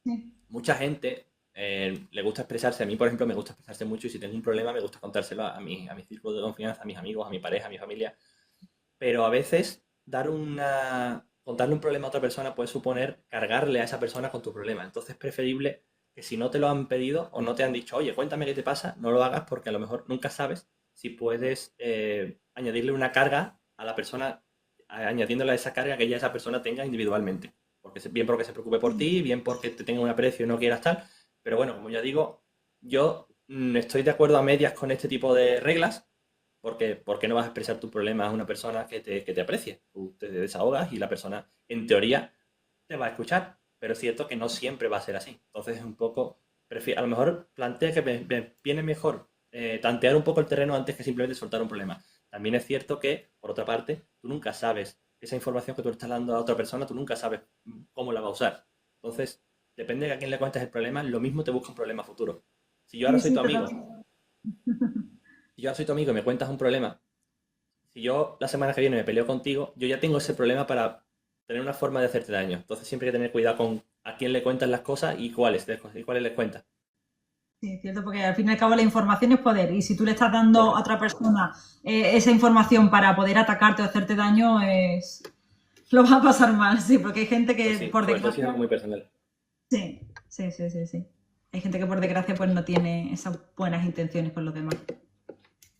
Sí. Mucha gente le gusta expresarse. A mí, por ejemplo, me gusta expresarse mucho y si tengo un problema me gusta contárselo a mi círculo de confianza, a mis amigos, a mi pareja, a mi familia. Pero a veces contarle un problema a otra persona puede suponer cargarle a esa persona con tu problema. Entonces es preferible que si no te lo han pedido o no te han dicho, oye, cuéntame qué te pasa, no lo hagas porque a lo mejor nunca sabes si puedes añadirle una carga a la persona, añadiéndole esa carga que ya esa persona tenga individualmente. bien porque se preocupe por ti, bien porque te tenga un aprecio y no quieras tal. Pero bueno, como ya digo, yo estoy de acuerdo a medias con este tipo de reglas, porque ¿por qué no vas a expresar tus problemas a una persona que te aprecie? Tú te desahogas y la persona, en teoría, te va a escuchar, pero es cierto que no siempre va a ser así. Entonces es un poco, a lo mejor plantea que me viene mejor tantear un poco el terreno antes que simplemente soltar un problema. También es cierto que, por otra parte, tú nunca sabes esa información que tú le estás dando a otra persona, tú nunca sabes cómo la va a usar. Entonces, depende de a quién le cuentes el problema, lo mismo te busca un problema futuro. Si yo ahora Sí, soy sí, tu totalmente. amigo, si yo ahora soy tu amigo y me cuentas un problema, si yo la semana que viene me peleo contigo, yo ya tengo ese problema para tener una forma de hacerte daño. Entonces siempre hay que tener cuidado con a quién le cuentas las cosas y cuáles les cuentas. Sí, es cierto, porque al fin y al cabo la información es poder y si tú le estás dando a Correcto. otra persona esa información para poder atacarte o hacerte daño, lo va a pasar mal, sí, porque hay gente Pues que sí, por sobre todo si es desgracia, algo muy personal. sí, sí, sí, sí, sí. Hay gente que por desgracia pues no tiene esas buenas intenciones con los demás.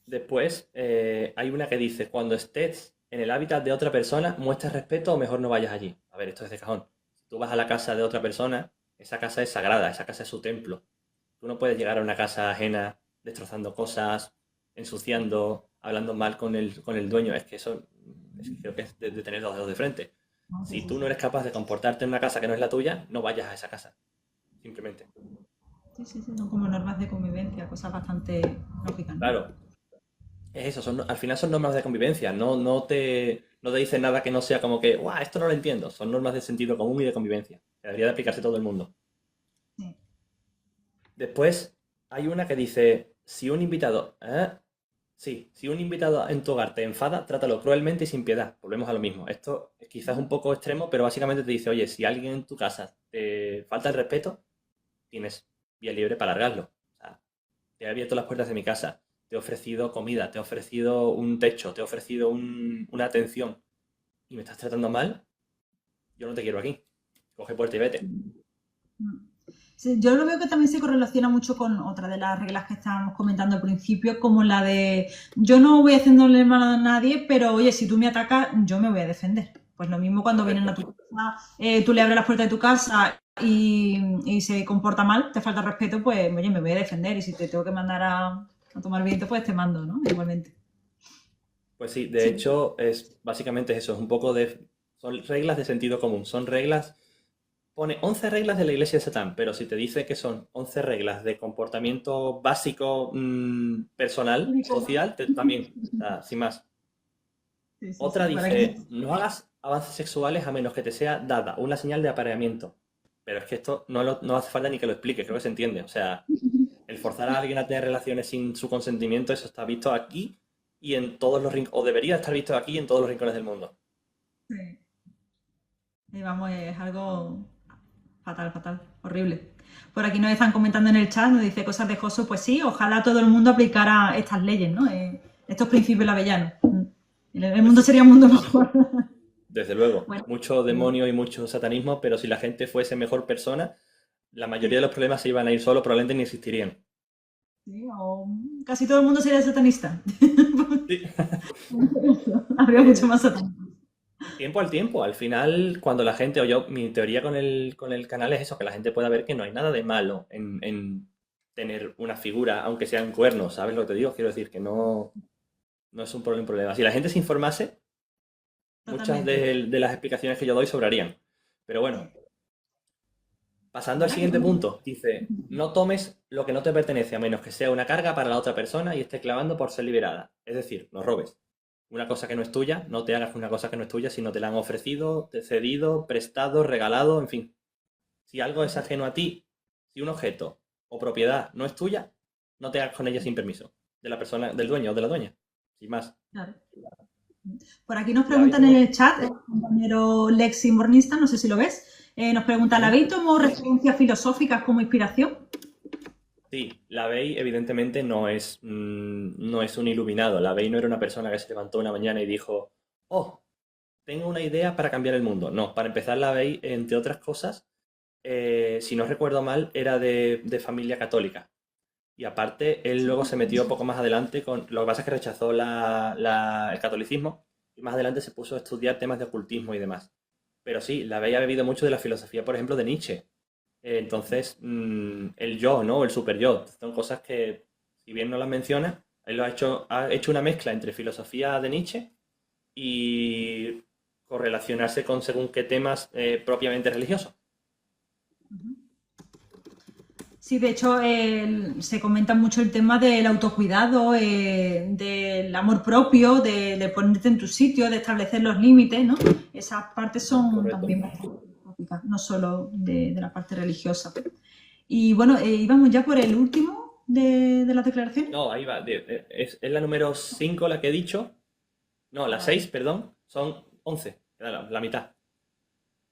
Después hay una que dice, cuando estés en el hábitat de otra persona, muestra respeto o mejor no vayas allí. A ver, esto es de cajón. Si tú vas a la casa de otra persona, esa casa es sagrada, esa casa es su templo. Tú no puedes llegar a una casa ajena destrozando cosas, ensuciando, hablando mal con el dueño. Es que eso creo que es de tener los dedos de frente. No, sí, Si sí, tú no sí. eres capaz de comportarte en una casa que no es la tuya, no vayas a esa casa. Simplemente. Sí, sí, sí, son como normas de convivencia, cosas bastante lógicas, ¿no? Claro, es eso, al final son normas de convivencia, no te dicen nada que no sea como que, ¡guau! Esto no lo entiendo. Son normas de sentido común y de convivencia. Que debería de aplicarse a todo el mundo. Sí. Después hay una que dice, si un invitado, sí, si un invitado en tu hogar te enfada, trátalo cruelmente y sin piedad. Volvemos a lo mismo. Esto es quizás un poco extremo, pero básicamente te dice, oye, si alguien en tu casa te falta el respeto, tienes vía libre para largarlo. O sea, te he abierto las puertas de mi casa, te he ofrecido comida, te he ofrecido un techo, te he ofrecido una atención y me estás tratando mal, yo no te quiero aquí. Coge puerta y vete. Mm. Sí, yo lo veo que también se correlaciona mucho con otra de las reglas que estábamos comentando al principio, como la de yo no voy haciéndole mal a nadie, pero oye, si tú me atacas, yo me voy a defender. Pues lo mismo cuando vienen a Correcto. tu casa, tú le abres las puertas de tu casa y se comporta mal, te falta respeto, pues oye, me voy a defender y si te tengo que mandar a tomar viento, pues te mando, ¿no? Igualmente. Pues sí, de Sí. hecho, básicamente eso, es un poco son reglas de sentido común, son reglas, pone 11 reglas de la iglesia de Satán, pero si te dice que son 11 reglas de comportamiento básico, personal, social, también, o sea, sin más. Sí, sí, Otra sí. Por aquí. dice, no hagas avances sexuales a menos que te sea dada una señal de apareamiento. Pero es que esto no hace falta ni que lo explique, creo que se entiende. O sea, el forzar a alguien a tener relaciones sin su consentimiento, eso está visto aquí y en todos los rincones, o debería estar visto aquí y en todos los rincones del mundo. Sí. Y vamos, es algo fatal, fatal, horrible. Por aquí nos están comentando en el chat, nos dice cosas de Joso, pues sí, ojalá todo el mundo aplicara estas leyes, ¿no? Estos principios lavellanos. El Pues mundo sí, sería un mundo mejor. desde luego. Bueno, Mucho demonio y mucho satanismo, pero si la gente fuese mejor persona, la mayoría de sí, los problemas se iban a ir solo, probablemente ni existirían. sí, o casi todo el mundo sería satanista. Sí. Habría mucho más satanista. Tiempo al tiempo. Al final, cuando la gente, o yo, mi teoría con el canal es eso, que la gente pueda ver que no hay nada de malo en tener una figura, aunque sean cuernos, ¿sabes lo que te digo? Quiero decir que no es un problema. Si la gente se informase, muchas Totalmente. de las explicaciones que yo doy sobrarían. Pero bueno, pasando al Bueno, siguiente punto, dice, no tomes lo que no te pertenece a menos que sea una carga para la otra persona y esté clavando por ser liberada. Es decir, no robes. Una cosa que no es tuya, no te hagas una cosa que no es tuya si no te la han ofrecido, cedido, prestado, regalado, en fin. Si algo es ajeno a ti, si un objeto o propiedad no es tuya, no te hagas con ella sin permiso de la persona, del dueño o de la dueña. Sin más. claro. Por aquí nos ¿La veis preguntan en tomado? el chat, el compañero Lexi Mornista, no sé si lo ves, nos pregunta, ¿la Ujú. habéis tomado referencias filosóficas como inspiración? Sí, la Bey evidentemente no es un iluminado. La Bey no era una persona que se levantó una mañana y dijo, oh, tengo una idea para cambiar el mundo. No, para empezar, la Bey, entre otras cosas, si no recuerdo mal, era de familia católica. Y aparte, él luego se metió poco más adelante con... Lo que pasa es que rechazó el catolicismo y más adelante se puso a estudiar temas de ocultismo y demás. pero sí, la había bebido mucho de la filosofía, por ejemplo, de Nietzsche. Entonces, el yo, ¿no? O el super yo, son cosas que, si bien no las menciona, él ha hecho una mezcla entre filosofía de Nietzsche y correlacionarse con según qué temas propiamente religiosos. Sí, de hecho, se comenta mucho el tema del autocuidado, del amor propio, de ponerte en tu sitio, de establecer los límites, ¿no? Esas partes son Correcto. también bastante filosóficas, no solo de la parte religiosa. Y bueno, íbamos ya por el último de las declaraciones. No, ahí va. Es la número 5 la que he dicho. No, la Vale. 6, perdón. Son 11, la mitad.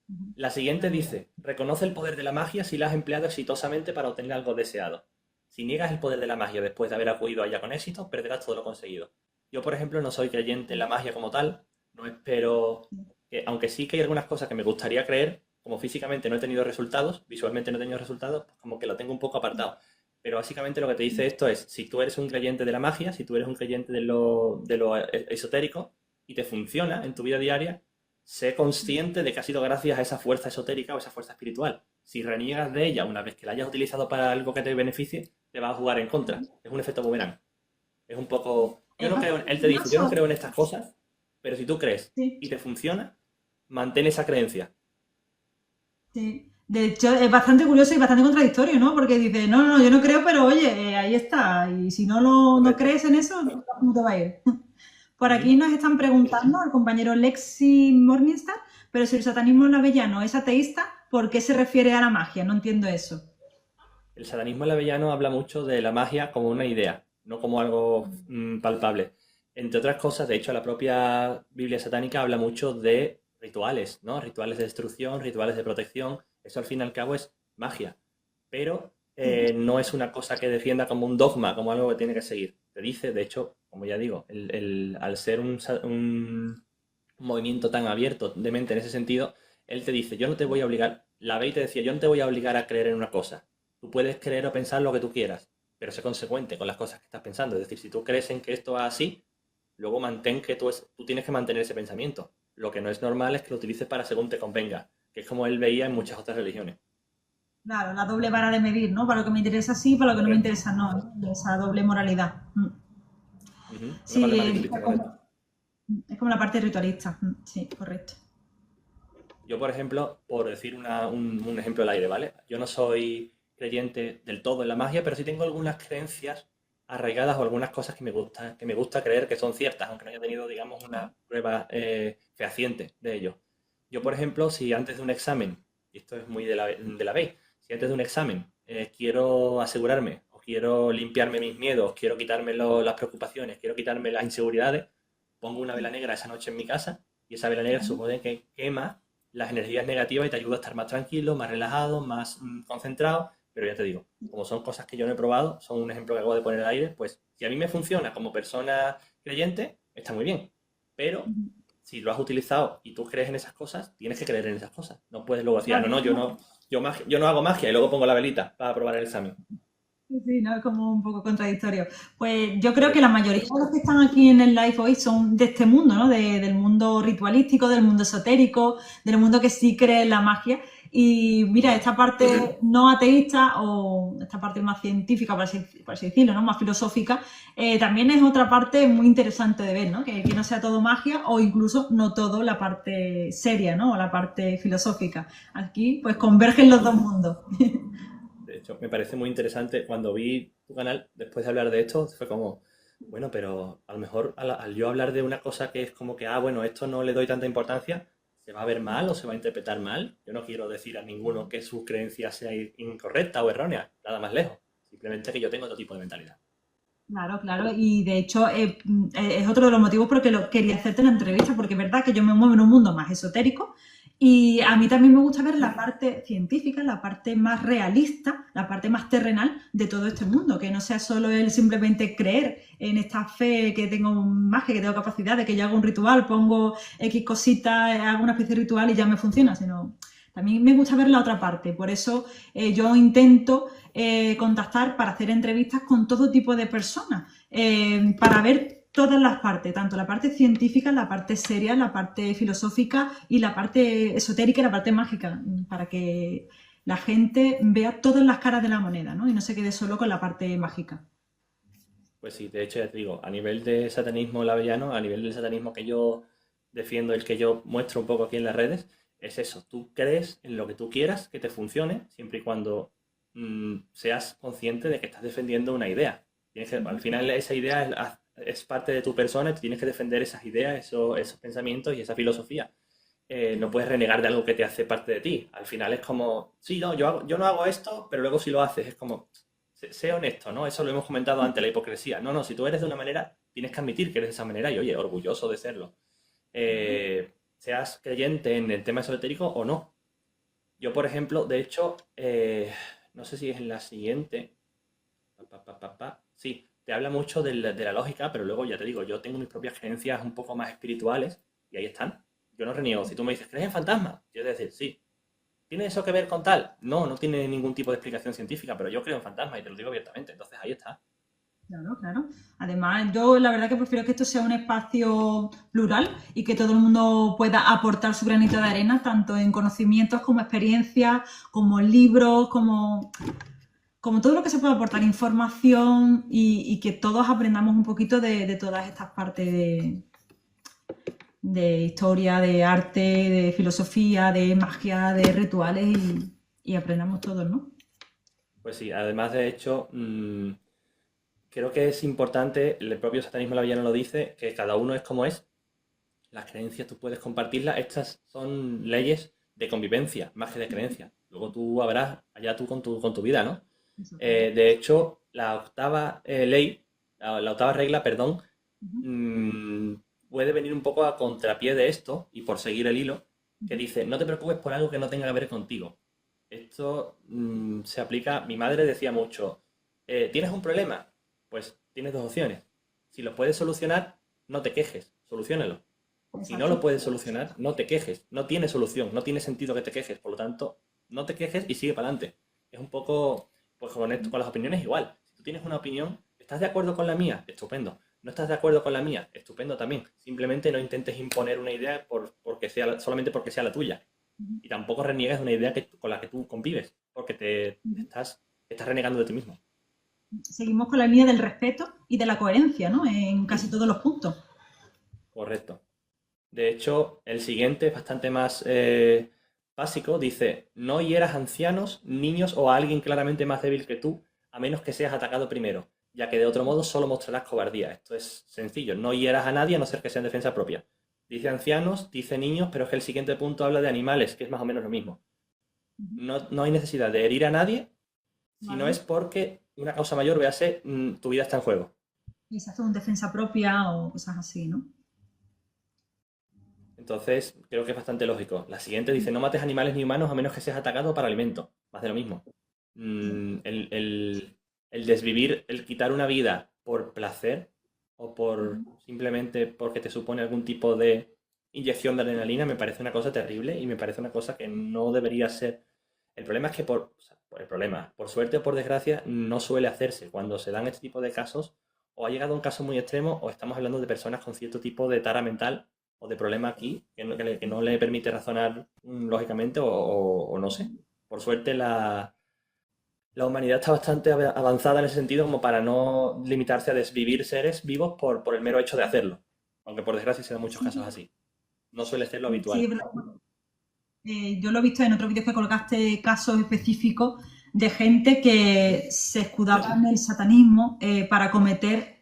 Ujú. La siguiente Vale. dice, reconoce el poder de la magia si la has empleado exitosamente para obtener algo deseado. Si niegas el poder de la magia después de haber acudido a ella con éxito, perderás todo lo conseguido. Yo, por ejemplo, no soy creyente en la magia como tal, no espero que, aunque sí que hay algunas cosas que me gustaría creer, como físicamente no he tenido resultados, visualmente no he tenido resultados, pues como que lo tengo un poco apartado. Pero básicamente lo que te dice esto es, si tú eres un creyente de la magia, si tú eres un creyente de lo esotérico y te funciona en tu vida diaria, sé consciente de que ha sido gracias a esa fuerza esotérica o esa fuerza espiritual. Si reniegas de ella una vez que la hayas utilizado para algo que te beneficie, te va a jugar en contra. Es un efecto boomerang. Es un poco... Yo Es no creo, bastante él te dice, yo no curioso. creo en estas cosas, pero si tú crees Sí. y te funciona, mantén esa creencia. Sí. De hecho, es bastante curioso y bastante contradictorio, ¿no? Porque dice, no, no, yo no creo, pero oye, ahí está. Y si no Correcto. crees en eso, ¿cómo te va a ir? Por Ujú. aquí nos están preguntando al compañero Lexi Morningstar, pero si el satanismo avellano es ateísta, ¿por qué se refiere a la magia? No entiendo eso. El satanismo lavellano habla mucho de la magia como una idea, no como algo palpable. Entre otras cosas, de hecho, la propia Biblia satánica habla mucho de rituales, ¿no? Rituales de destrucción, rituales de protección. Eso al fin y al cabo es magia. Pero Sí. no es una cosa que defienda como un dogma, como algo que tiene que seguir. Te dice, de hecho, como ya digo, al ser un movimiento tan abierto de mente en ese sentido, él te dice, yo no te voy a obligar, la ley te decía, yo no te voy a obligar a creer en una cosa. Tú puedes creer o pensar lo que tú quieras, pero sé consecuente con las cosas que estás pensando. Es decir, si tú crees en que esto va así, luego mantén que tú tienes que mantener ese pensamiento. Lo que no es normal es que lo utilices para según te convenga, que es como él veía en muchas otras religiones. Claro, la doble vara de medir, ¿no? Para lo que me interesa sí, para lo que no me Correcto. interesa no. Esa doble moralidad. Ujú. Una Sí, parte más ritualista, correcto. es como la parte ritualista. Sí, correcto. Yo, por ejemplo, por decir un ejemplo al aire, ¿vale? Yo no soy creyente del todo en la magia, pero sí tengo algunas creencias arraigadas o algunas cosas que me gusta creer que son ciertas, aunque no haya tenido, digamos, una prueba fehaciente de ello. Yo, por ejemplo, si antes de un examen, y esto es muy de la ley, si antes de un examen quiero asegurarme o quiero limpiarme mis miedos, quiero quitarme las preocupaciones, quiero quitarme las inseguridades, pongo una vela negra esa noche en mi casa y esa vela negra supone que quema las energías negativas y te ayuda a estar más tranquilo, más relajado, más concentrado. Pero ya te digo, como son cosas que yo no he probado, son un ejemplo que acabo de poner al aire, pues si a mí me funciona como persona creyente, está muy bien. Pero si lo has utilizado y tú crees en esas cosas, tienes que creer en esas cosas. No puedes luego decir, ah, no, Claro, no, yo no hago magia y luego pongo la velita para aprobar el examen. sí, ¿no? Es como un poco contradictorio. Pues yo creo que la Correcto. mayoría de los que están aquí en el live hoy son de este mundo, ¿no? Del mundo ritualístico, del mundo esotérico, del mundo que sí cree en la magia. Y mira, esta parte no ateísta o esta parte más científica, por así decirlo, ¿no? Más filosófica, también es otra parte muy interesante de ver, ¿no? Que no sea todo magia o incluso no todo la parte seria, ¿no? O la parte filosófica. Aquí pues convergen los dos mundos. De hecho, me parece muy interesante cuando vi tu canal, después de hablar de esto, fue como, bueno, pero a lo mejor al yo hablar de una cosa que es como que, ah, bueno, esto no le doy tanta importancia, ¿se va a ver mal o se va a interpretar mal? Yo no quiero decir a ninguno que su creencia sea incorrecta o errónea, nada más lejos. Simplemente que yo tengo otro tipo de mentalidad. Claro, claro, y de hecho es otro de los motivos por que lo quería hacerte la entrevista, porque es verdad que yo me muevo en un mundo más esotérico y a mí también me gusta ver la parte científica, la parte más realista, la parte más terrenal de todo este mundo, que no sea solo el simplemente creer en esta fe que tengo magia, que tengo capacidad, de que yo hago un ritual, pongo X cositas, hago una especie de ritual y ya me funciona, sino también me gusta ver la otra parte, por eso yo intento contactar para hacer entrevistas con todo tipo de personas, para ver todas las partes, tanto la parte científica, la parte seria, la parte filosófica y la parte esotérica y la parte mágica, para que la gente vea todas las caras de la moneda, ¿no? Y no se quede solo con la parte mágica. Pues sí, de hecho ya te digo, a nivel de satanismo lavellano, a nivel del satanismo que yo defiendo, el que yo muestro un poco aquí en las redes, es eso, tú crees en lo que tú quieras que te funcione, siempre y cuando seas consciente de que estás defendiendo una idea. Al final esa idea es parte de tu persona y tú tienes que defender esas ideas, esos pensamientos y esa filosofía. No puedes renegar de algo que te hace parte de ti. Al final es como, sí, no, yo no hago esto, pero luego si lo haces es como, sé honesto, ¿no? Eso lo hemos comentado antes, la hipocresía. No, no, si tú eres de una manera, tienes que admitir que eres de esa manera y, oye, orgulloso de serlo. Seas creyente en el tema esotérico o no. Yo, por ejemplo, de hecho, no sé si es en la siguiente. Sí, te habla mucho de la lógica, pero luego ya te digo, yo tengo mis propias creencias un poco más espirituales y ahí están. Yo no reniego. Si tú me dices, ¿crees en fantasmas? Yo te voy a decir, sí. ¿Tiene eso que ver con tal? No, no tiene ningún tipo de explicación científica, pero yo creo en fantasmas y te lo digo abiertamente. Entonces ahí está. Claro, claro. Además, yo la verdad que prefiero que esto sea un espacio plural y que todo el mundo pueda aportar su granito de arena, tanto en conocimientos como experiencias, como libros, como todo lo que se pueda aportar, información y que todos aprendamos un poquito de todas estas partes de historia, de arte, de filosofía, de magia, de rituales y aprendamos todos, ¿no? Pues sí, además de hecho, creo que es importante, el propio satanismo lavillano lo dice, que cada uno es como es. Las creencias tú puedes compartirlas. Estas son leyes de convivencia, más que de creencia. Luego tú habrás, allá tú con tu vida, ¿no? Exactamente. De hecho, la octava ley, la octava regla, perdón, Uh-huh, mm, puede venir un poco a contrapié de esto y por seguir el hilo, que uh-huh. dice, no te preocupes por algo que no tenga que ver contigo. Esto se aplica, mi madre decía mucho, ¿tienes un problema? Pues tienes dos opciones. Si lo puedes solucionar, no te quejes, soluciónalo. Si no Exacto. lo puedes solucionar, no te quejes. No tiene solución, no tiene sentido que te quejes. Por lo tanto, no te quejes y sigue para adelante. Es un poco, pues con esto, con las opiniones igual. Si tú tienes una opinión, ¿estás de acuerdo con la mía? Estupendo. ¿No estás de acuerdo con la mía? Estupendo también. Simplemente no intentes imponer una idea porque sea, solamente porque sea la tuya. Uh-huh. Y tampoco reniegues de una idea con la que tú convives, porque Uh-huh. estás renegando de ti mismo. Seguimos con la línea del respeto y de la coherencia, ¿no? En casi todos los puntos. Correcto. De hecho, el siguiente es bastante más básico. Dice, no hieras ancianos, niños o a alguien claramente más débil que tú, a menos que seas atacado primero, ya que de otro modo solo mostrarás cobardía. Esto es sencillo. No hieras a nadie a no ser que sea en defensa propia. Dice ancianos, dice niños, pero es que el siguiente punto habla de animales, que es más o menos lo mismo. Uh-huh. No hay necesidad de herir a nadie si no ¿Vale? es porque una causa mayor, véase, tu vida está en juego. Y se hace un defensa propia o cosas así, ¿no? Entonces, creo que es bastante lógico. La siguiente dice, no mates animales ni humanos a menos que seas atacado para alimento. Más de lo mismo. El desvivir, el quitar una vida por placer o por Uh-huh. simplemente porque te supone algún tipo de inyección de adrenalina me parece una cosa terrible y me parece una cosa que no debería ser. El problema es que o sea, el problema, por suerte o por desgracia, no suele hacerse. Cuando se dan este tipo de casos, o ha llegado a un caso muy extremo, o estamos hablando de personas con cierto tipo de tara mental o de problema aquí que no le permite razonar lógicamente o no sé. Por suerte la humanidad está bastante avanzada en ese sentido como para no limitarse a desvivir seres vivos por el mero hecho de hacerlo. Aunque por desgracia se dan muchos casos Sí, así. No suele ser lo sí, habitual. es verdad. Yo lo he visto en otros vídeos que colocaste casos específicos de gente que se escudaba en el satanismo para cometer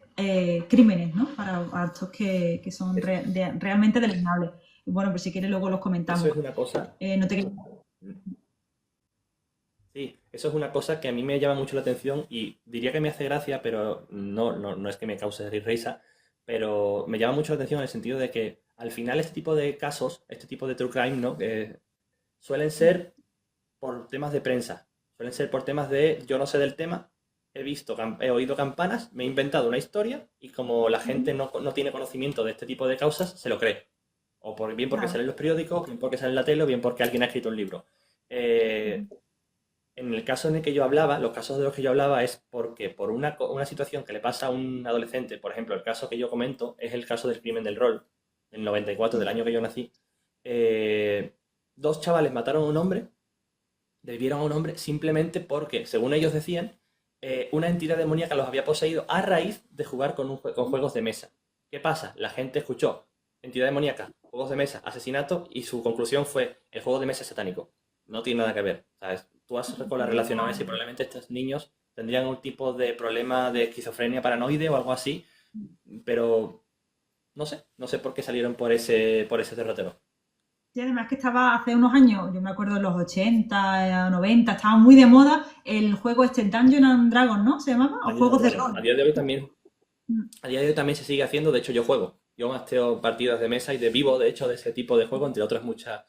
crímenes, ¿no? Para actos que son Es- realmente deleznables. Y bueno, pues si quieres luego los Eso comentamos. es una cosa. No te... Sí, eso es una cosa que a mí me llama mucho la atención y diría que me hace gracia, pero no es que me cause risa, pero me llama mucho la atención en el sentido de que al final este tipo de casos, este tipo de true crime, ¿no? Suelen ser por temas de prensa, suelen ser por temas de yo no sé del tema, he oído campanas, me he inventado una historia y como la gente no tiene conocimiento de este tipo de causas, se lo cree. O bien porque Claro. sale en los periódicos, bien porque sale en la tele, o bien porque alguien ha escrito un libro. Eh, en el caso en el que yo hablaba, los casos de los que yo hablaba es porque por una situación que le pasa a un adolescente, por ejemplo, el caso que yo comento es el caso del crimen del rol, del 94, del año que yo nací. eh, Dos chavales mataron a un hombre, desvivieron a un hombre simplemente porque, según ellos decían, una entidad demoníaca los había poseído a raíz de jugar con juegos de mesa. ¿Qué pasa? La gente escuchó entidad demoníaca, juegos de mesa, asesinato, y su conclusión fue el juego de mesa es satánico. No tiene nada que ver, ¿sabes? Tú has con la relacionado eso y probablemente estos niños tendrían un tipo de problema de esquizofrenia paranoide o algo así, pero no sé por qué salieron por ese derrotero. Y además que estaba hace unos años, yo me acuerdo en los 80, 90, estaba muy de moda el juego este Dungeon and Dragons, ¿no? ¿Se llamaba? O Dungeons and juegos de Dragons. rol. Mm. A día de hoy también se sigue haciendo, de hecho yo juego. Yo masteo partidas de mesa y de vivo, de hecho, de ese tipo de juego, entre otras muchas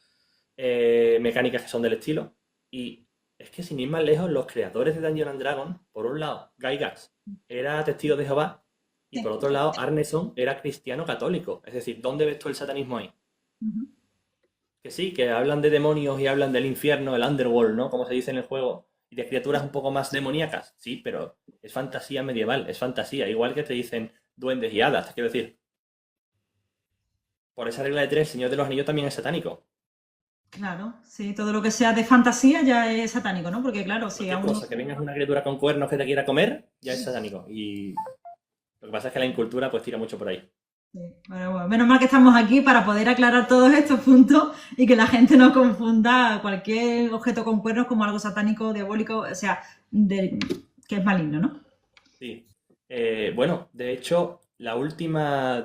mecánicas que son del estilo. Y es que sin ir más lejos, los creadores de Dungeons and Dragons, por un lado, Gygax era testigo de Jehová y Sí. por otro lado, Arneson era cristiano católico. Es decir, ¿dónde ves tú el satanismo ahí? Ujú. Que sí, que hablan de demonios y hablan del infierno, el underworld, ¿no? Como se dice en el juego, y de criaturas un poco más demoníacas. Sí, pero es fantasía medieval, es fantasía. Igual que te dicen duendes y hadas, te quiero decir. Por esa regla de tres, el Señor de los Anillos también es satánico. Claro, sí, todo lo que sea de fantasía ya es satánico, ¿no? Porque claro, si a Cualquier uno... cosa, que vengas una criatura con cuernos que te quiera comer, ya es satánico. Y lo que pasa es que la incultura pues tira mucho por ahí. Sí, bueno, menos mal que estamos aquí para poder aclarar todos estos puntos y que la gente no confunda cualquier objeto con cuernos como algo satánico, diabólico, o sea, que es maligno, ¿no? Sí. Bueno, de hecho, la última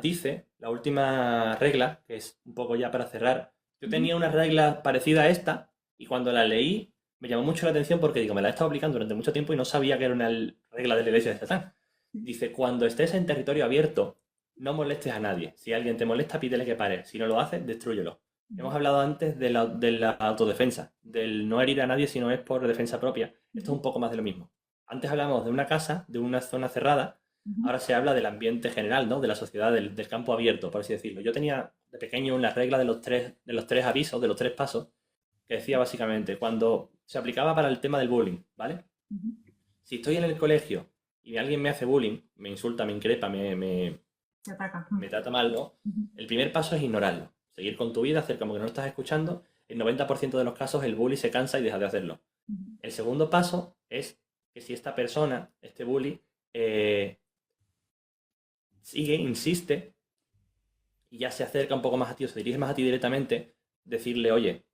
regla, que es un poco ya para cerrar, yo Ujú. tenía una regla parecida a esta y cuando la leí me llamó mucho la atención porque digo, me la he estado aplicando durante mucho tiempo y no sabía que era una regla de la iglesia de Satán. Dice, cuando estés en territorio abierto, no molestes a nadie. Si alguien te molesta, pídele que pare. Si no lo hace, destrúyelo. Hemos hablado antes de la autodefensa, del no herir a nadie si no es por defensa propia. Esto es un poco más de lo mismo. Antes hablamos de una casa, de una zona cerrada, Ujú. ahora se habla del ambiente general, ¿no? De la sociedad, del campo abierto, por así decirlo. Yo tenía de pequeño una regla de los tres avisos, de los tres pasos, que decía básicamente, cuando se aplicaba para el tema del bullying, ¿vale? Ujú. Si estoy en el colegio y alguien me hace bullying, me insulta, me increpa, Se ataca. me trata mal, ¿no? Ujú. El primer paso es ignorarlo. Seguir con tu vida, hacer como que no lo estás escuchando. En 90% de los casos el bully se cansa y deja de hacerlo. Ujú. El segundo paso es que si esta persona, este bully, eh, sigue, insiste y ya se acerca un poco más a ti o se dirige más a ti directamente, decirle, oye,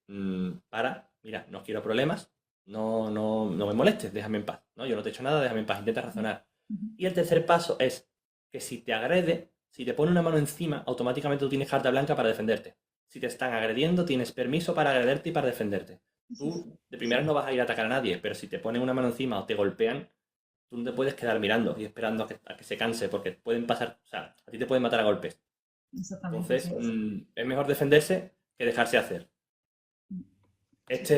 para, mira, no quiero problemas, no me molestes, déjame en paz, ¿no? Yo no te he hecho nada, déjame en paz, intenta razonar. Ujú. Y el tercer paso es que si te agrede, si te pone una mano encima, automáticamente tú tienes carta blanca para defenderte. Si te están agrediendo, tienes permiso para agrederte y para defenderte. Sí, sí. Tú de primeras no vas a ir a atacar a nadie, pero si te ponen una mano encima o te golpean, tú no te puedes quedar mirando y esperando a que se canse, porque pueden pasar, o sea, a ti te pueden matar a golpes. Exactamente, sí. Entonces, es mejor defenderse que dejarse hacer. Sí, sí.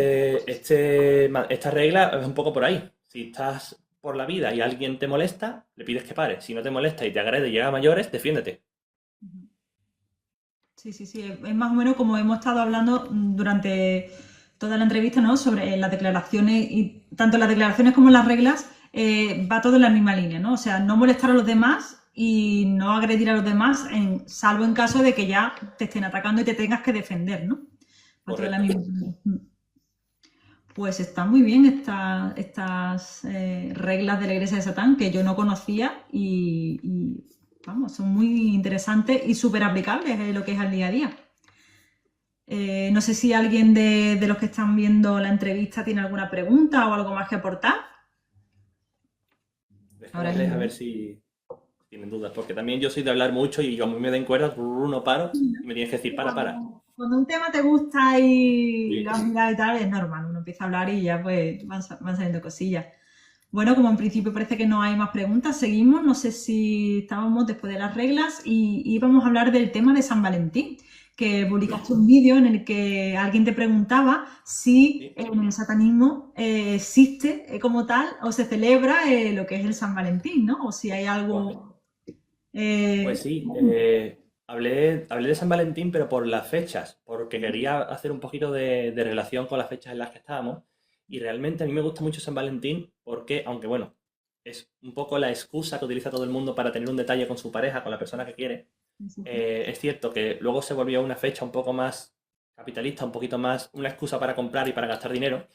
Esta regla es un poco por ahí. Si estás por la vida y alguien te molesta, le pides que pare. Si no te molesta y te agrede y llega a mayores, defiéndete. Ujú. Sí, sí, sí. Es más o menos como hemos estado hablando durante toda la entrevista, ¿no? Sobre las declaraciones y tanto las declaraciones como las reglas va todo en la misma línea, ¿no? O sea, no molestar a los demás y no agredir a los demás, salvo en caso de que ya te estén atacando y te tengas que defender, ¿no? Va todo en la Correcto. misma línea. Pues están muy bien estas reglas de la Iglesia de Satán que yo no conocía y, vamos, son muy interesantes y súper aplicables en lo que es al día a día. No sé si alguien de los que están viendo la entrevista tiene alguna pregunta o algo más que aportar. Ahora es el Déjame a ver momento. si tienen dudas, porque también yo soy de hablar mucho y como a mí me den cuerdas, no paro y me tienes que decir, para. Cuando un tema te gusta y Sí. lo has mirado y tal, es normal, uno empieza a hablar y ya pues van saliendo cosillas. Bueno, como en principio parece que no hay más preguntas, seguimos. No sé si estábamos después de las reglas y íbamos a hablar del tema de San Valentín, que publicaste un vídeo en el que alguien te preguntaba si Sí. en el satanismo existe como tal o se celebra lo que es el San Valentín, ¿no? O si hay Correcto. algo... Pues eh, sí, hablé de San Valentín, pero por las fechas, porque quería hacer un poquito de relación con las fechas en las que estábamos. Y realmente a mí me gusta mucho San Valentín porque, aunque bueno, es un poco la excusa que utiliza todo el mundo para tener un detalle con su pareja, con la persona que quiere, Sí, sí, sí. es cierto que luego se volvió una fecha un poco más capitalista, un poquito más una excusa para comprar y para gastar dinero.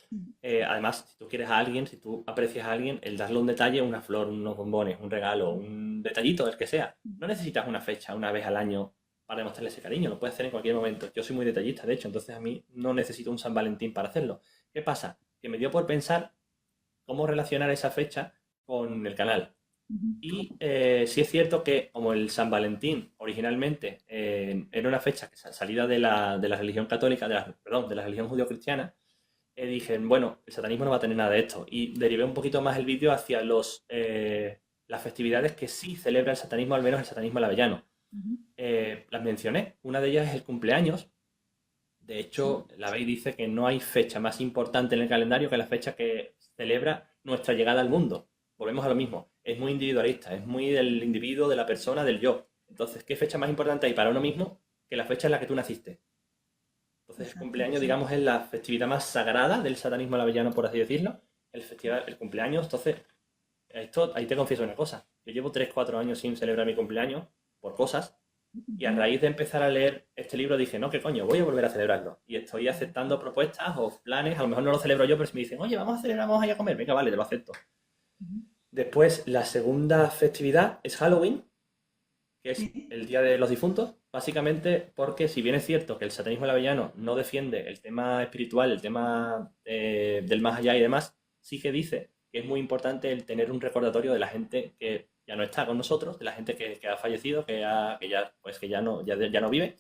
Además, si tú quieres a alguien, si tú aprecias a alguien, el darle un detalle, una flor, unos bombones, un regalo, un detallito, el que sea, no necesitas una fecha una vez al año para demostrarle ese cariño, lo puedes hacer en cualquier momento. Yo soy muy detallista, de hecho, entonces a mí no necesito un San Valentín para hacerlo. ¿Qué pasa? Que me dio por pensar cómo relacionar esa fecha con el canal. Y sí es cierto que como el San Valentín originalmente era una fecha que salida de la religión católica, perdón, de la religión judío-cristiana, dije, bueno, el satanismo no va a tener nada de esto. Y derivé un poquito más el vídeo hacia las festividades que sí celebra el satanismo, al menos el satanismo alawayano. Las mencioné. Una de ellas es el cumpleaños. De Sí. hecho, la ley dice que no hay fecha más importante en el calendario que la fecha que celebra nuestra llegada al mundo. Volvemos a lo mismo. Es muy individualista, es muy del individuo, de la persona, del yo. Entonces, ¿qué fecha más importante hay para uno mismo que la fecha en la que tú naciste? Entonces, el Exacto, cumpleaños, sí. digamos, es la festividad más sagrada del satanismo alawayano, por así decirlo. El cumpleaños, entonces, esto, ahí te confieso una cosa. Yo llevo 3 4 años sin celebrar mi cumpleaños por cosas. Y a Ujú. raíz de empezar a leer este libro dije, no, qué coño, voy a volver a celebrarlo. Y estoy aceptando propuestas o planes, a lo mejor no lo celebro yo, pero si me dicen, oye, vamos a celebrar, vamos a ir a comer, venga, vale, te lo acepto. Ujú. Después, la segunda festividad es Halloween, que es Sí. el Día de los Difuntos, básicamente porque si bien es cierto que el satanismo alawayano no defiende el tema espiritual, el tema del más allá y demás, sí que dice que es muy importante el tener un recordatorio de la gente que ya no está con nosotros, de la gente que ha fallecido, que ya no vive.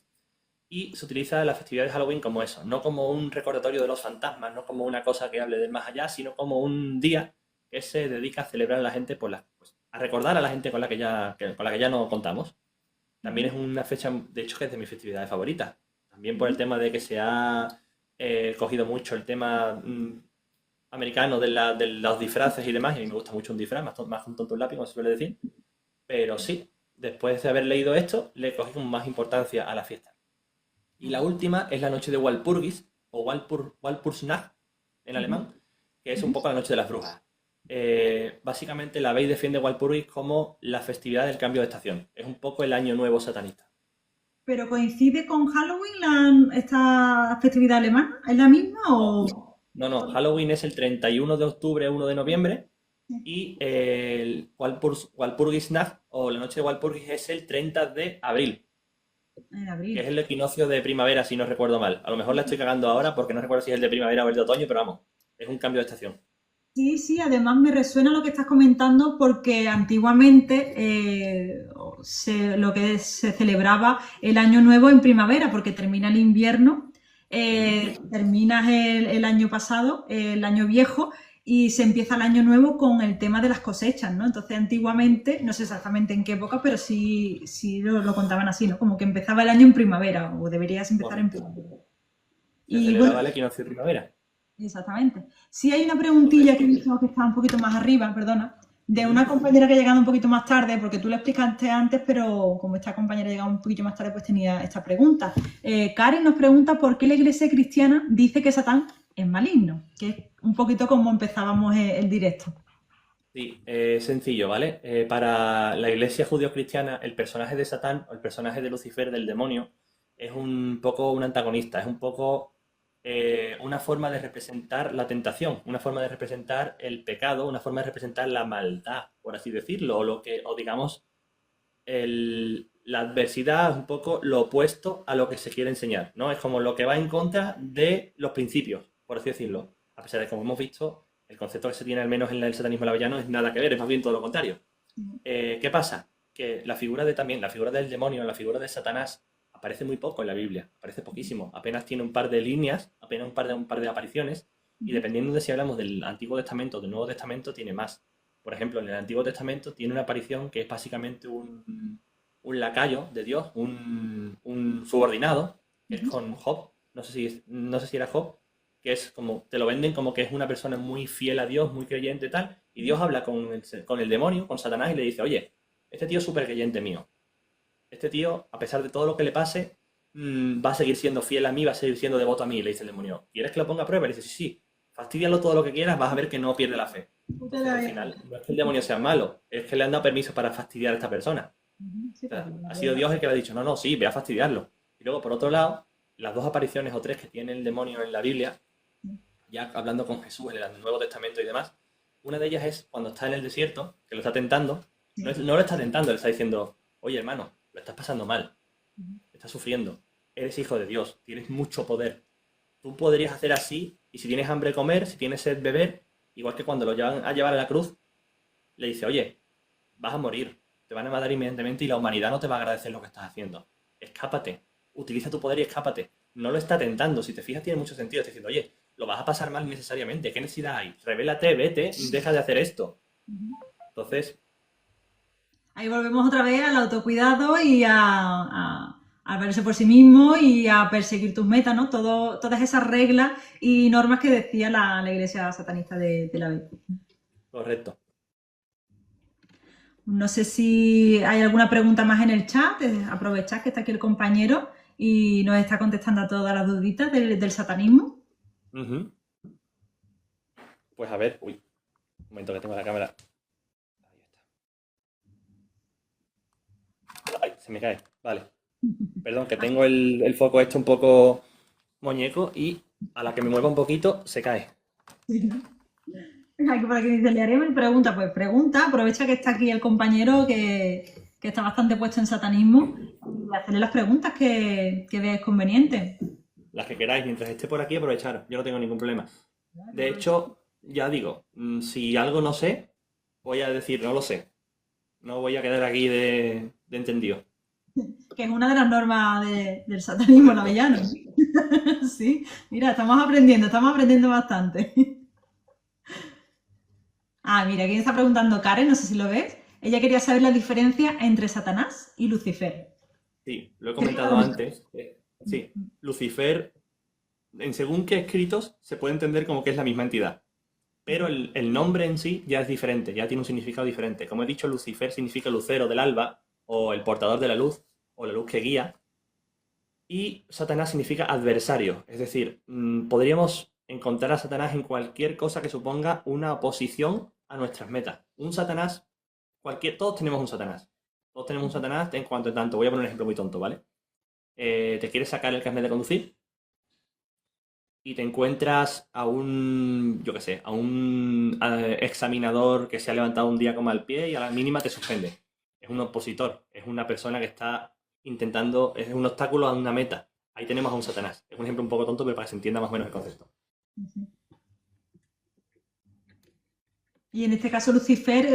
Y se utiliza la festividad de Halloween como eso, no como un recordatorio de los fantasmas, no como una cosa que hable del más allá, sino como un día que se dedica a celebrar a la gente, pues, a recordar a la gente con la que ya no contamos. También Ujú. es una fecha, de hecho, que es de mis festividades favoritas. También por el Ujú. tema de que se ha cogido mucho el tema americano de los disfraces y demás, y a mí me gusta mucho un disfraz, más que un tonto un lápiz, como se suele decir. Pero sí, después de haber leído esto, le cogí con más importancia a la fiesta. Y la última es la noche de Walpurgis, o Walpurgisnacht en Ujú. alemán, que es un Ujú. poco la noche de las brujas. Básicamente la Bey defiende Walpurgis como la festividad del cambio de estación. Es un poco el año nuevo satanista. ¿Pero coincide con Halloween esta festividad alemana? ¿Es la misma No, o...? no, no. Halloween es el 31 de octubre, 1 de noviembre. Y el Walpurgisnacht, o la noche de Walpurgis, es el 30 de abril, En que es abril. el equinoccio de primavera, si no recuerdo mal. A lo mejor la estoy cagando ahora porque no recuerdo si es el de primavera o el de otoño, pero vamos, es un cambio de estación. Sí, sí, además me resuena lo que estás comentando porque antiguamente lo que se celebraba el año nuevo en primavera porque termina el invierno, Ujú. terminas el año pasado, el año viejo y se empieza el año nuevo con el tema de las cosechas, ¿no? Entonces antiguamente, no sé exactamente en qué época, pero sí, sí lo contaban así, ¿no? Como que empezaba el año en primavera o deberías empezar en Correcto. primavera. Se Y bueno, celebraba el equinoccio de primavera. exactamente. Sí hay una Entonces, preguntilla que he visto que está un poquito más arriba, perdona, de ujú. una compañera que ha llegado un poquito más tarde, porque tú le explicaste antes, pero como esta compañera ha llegado un poquito más tarde, pues tenía esta pregunta. Karen nos pregunta por qué la iglesia cristiana dice que Satán es maligno, que es un poquito como empezábamos el directo. Sí, sencillo, ¿vale? Para la iglesia judío-cristiana, el personaje de Satán o el personaje de Lucifer, del demonio, es un poco un antagonista, es un poco una forma de representar la tentación, una forma de representar el pecado, una forma de representar la maldad, por así decirlo, o digamos, la adversidad es un poco lo opuesto a lo que se quiere enseñar, ¿no? Es como lo que va en contra de los principios, por así decirlo. A pesar de que, como hemos visto, el concepto que se tiene al menos en el satanismo lavallano es nada que ver, es más bien todo lo contrario. ¿Qué pasa? Que la figura del demonio, la figura de Satanás, aparece muy poco en la Biblia, aparece poquísimo. Apenas tiene un par de líneas, apenas un par de apariciones, y dependiendo de si hablamos del Antiguo Testamento o del Nuevo Testamento, tiene más. Por ejemplo, en el Antiguo Testamento tiene una aparición que es básicamente un lacayo de Dios, un subordinado, que es con Job, no sé si era Job, que es como, te lo venden como que es una persona muy fiel a Dios, muy creyente y tal, y Dios habla con el demonio, con Satanás, y le dice, oye, este tío es súper creyente mío, este tío, a pesar de todo lo que le pase, va a seguir siendo fiel a mí, va a seguir siendo devoto a mí, le dice el demonio, ¿quieres que lo ponga a prueba? Y le dice, sí, sí, Fastídialo todo lo que quieras, vas a ver que no pierde la fe. Puta Entonces, la al vida. final, no es que el demonio sea malo, es que le han dado permiso para fastidiar a esta persona. Sí, O pero sea, ha sido Dios el que le ha dicho, no, no, sí, ve a fastidiarlo. Y luego, por otro lado, las dos apariciones o tres que tiene el demonio en la Biblia, ya hablando con Jesús en el Nuevo Testamento y demás, una de ellas es cuando está en el desierto, que lo está tentando, no, no lo está tentando, le está diciendo, oye hermano, lo estás pasando mal, estás sufriendo, eres hijo de Dios, tienes mucho poder, tú podrías hacer así, y si tienes hambre comer, si tienes sed beber, igual que cuando lo llevan a llevar a la cruz, le dice, oye, vas a morir, te van a matar inmediatamente y la humanidad no te va a agradecer lo que estás haciendo. Escápate, utiliza tu poder y escápate. No lo está tentando, si te fijas tiene mucho sentido, está diciendo, oye, lo vas a pasar mal innecesariamente, ¿qué necesidad hay? Revélate, vete, deja de hacer esto. Entonces, Ahí volvemos otra vez al autocuidado y a verse por sí mismo y a perseguir tus metas, ¿no? Todas esas reglas y normas que decía la iglesia satanista de la vez. correcto. No sé si hay alguna pregunta más en el chat. Aprovechad que está aquí el compañero y nos está contestando a todas las duditas del satanismo. Ujú. Pues a ver, uy, un momento que tengo la cámara. Ahí está. Ay, se me cae, vale. Perdón, que tengo el foco un poco muñeco y a la que me mueva un poquito se cae. Aquí por aquí dice, le haremos pregunta. Pues pregunta, aprovecha que está aquí el compañero que está bastante puesto en satanismo y hacerle las preguntas que veáis conveniente. Las que queráis, mientras esté por aquí, aprovechar. Yo no tengo ningún problema. De hecho, ya digo, si algo no sé, voy a decir no lo sé. No voy a quedar aquí de entendido. Que es una de las normas del satanismo lavellano. Sí, mira, estamos aprendiendo bastante. Ah, mira, aquí me está preguntando Karen, no sé si lo ves. Ella quería saber la diferencia entre Satanás y Lucifer. Sí, lo he comentado antes. Sí, Lucifer, en según qué escritos, se puede entender como que es la misma entidad. Pero el nombre en sí ya es diferente, ya tiene un significado diferente. Como he dicho, Lucifer significa lucero del alba, o el portador de la luz, o la luz que guía. Y Satanás significa adversario, es decir, podríamos encontrar a Satanás en cualquier cosa que suponga una oposición a nuestras metas. Un Satanás, todos tenemos un Satanás. Todos tenemos un Satanás en cuanto a tanto. Voy a poner un ejemplo muy tonto, ¿vale? Te quieres sacar el carnet de conducir y te encuentras a un, yo qué sé, a un examinador que se ha levantado un día con mal pie y a la mínima te suspende. Es un opositor, es una persona que está intentando, es un obstáculo a una meta. Ahí tenemos a un Satanás. Es un ejemplo un poco tonto, pero para que se entienda más o menos el concepto. Y en este caso Lucifer,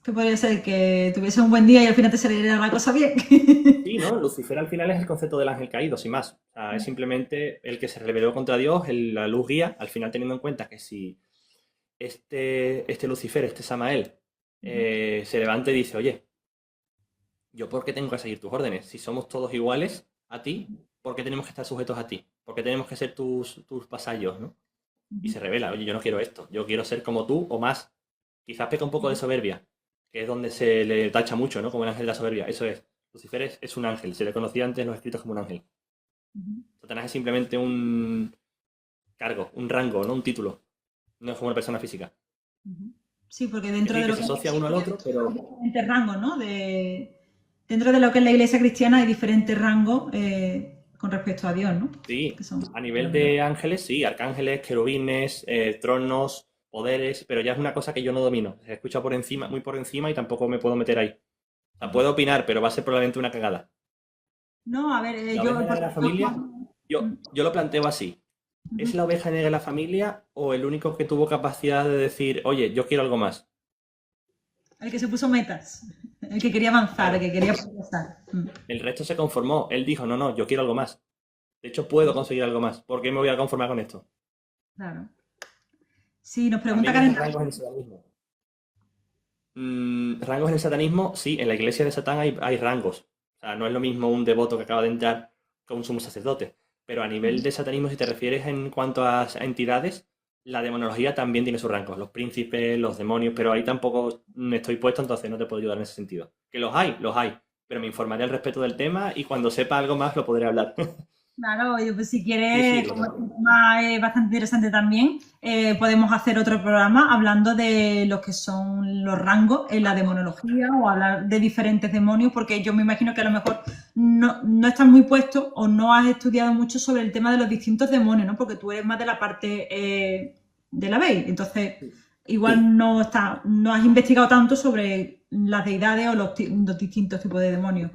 ¿qué podría ser? Que tuviese un buen día y al final te saliera la cosa bien. Sí, ¿no? Lucifer al final es el concepto del ángel caído, sin más. O sea, es simplemente el que se rebeló contra Dios, la luz guía, al final teniendo en cuenta que si este Lucifer, este Samael, se levanta y dice, oye, ¿yo por qué tengo que seguir tus órdenes? Si somos todos iguales a ti, ¿por qué tenemos que estar sujetos a ti? ¿Por qué tenemos que ser tus vasallos, ¿no? Y se revela, oye, yo no quiero esto, yo quiero ser como tú o más. Quizás peca un poco de soberbia, que es donde se le tacha mucho, ¿no? Como el ángel de la soberbia. Eso es. Lucifer es un ángel, se le conocía antes en los escritos como un ángel. Satanás es simplemente un cargo, un rango, no un título. No es como una persona física. Sí, porque Que dentro sí, de que lo se que asocia uno al otro, pero hay diferentes rangos, ¿no? Dentro de lo que es la iglesia cristiana hay diferentes rangos con respecto a Dios, ¿no? sí, Que son... a nivel de ángeles, sí, arcángeles, querubines, tronos, poderes, pero ya es una cosa que yo no domino. Se escucha por encima, muy por encima y tampoco me puedo meter ahí. O sea, puedo opinar, pero va a ser probablemente una cagada. No, a ver, La yo... oveja negra de la familia, yo lo planteo así. ¿Es la oveja negra de la familia o el único que tuvo capacidad de decir, oye, yo quiero algo más? El que se puso metas, el que quería avanzar, el Claro. que quería progresar. El resto se conformó. Él dijo, no, no, yo quiero algo más. De hecho, puedo conseguir algo más. ¿Por qué me voy a conformar con esto? Claro. Sí, nos pregunta También hay Karen. rangos en el satanismo. Rangos en el satanismo, sí, en la iglesia de Satán hay rangos. O sea, no es lo mismo un devoto que acaba de entrar que un sumo sacerdote. Pero a nivel de satanismo, si te refieres en cuanto a entidades, la demonología también tiene sus rangos. Los príncipes, los demonios, pero ahí tampoco estoy puesto, entonces no te puedo ayudar en ese sentido. Que los hay, pero me informaré al respecto del tema y cuando sepa algo más lo podré hablar. Claro, oye, pues si Sí, sí, quieres, lo como tengo. este tema es bastante interesante también, podemos hacer otro programa hablando de lo que son los rangos en la demonología o hablar de diferentes demonios, porque yo me imagino que a lo mejor no estás muy puesto o no has estudiado mucho sobre el tema de los distintos demonios, ¿no? Porque tú eres más de la parte de la Bey, entonces igual no has investigado tanto sobre las deidades o los distintos tipos de demonios.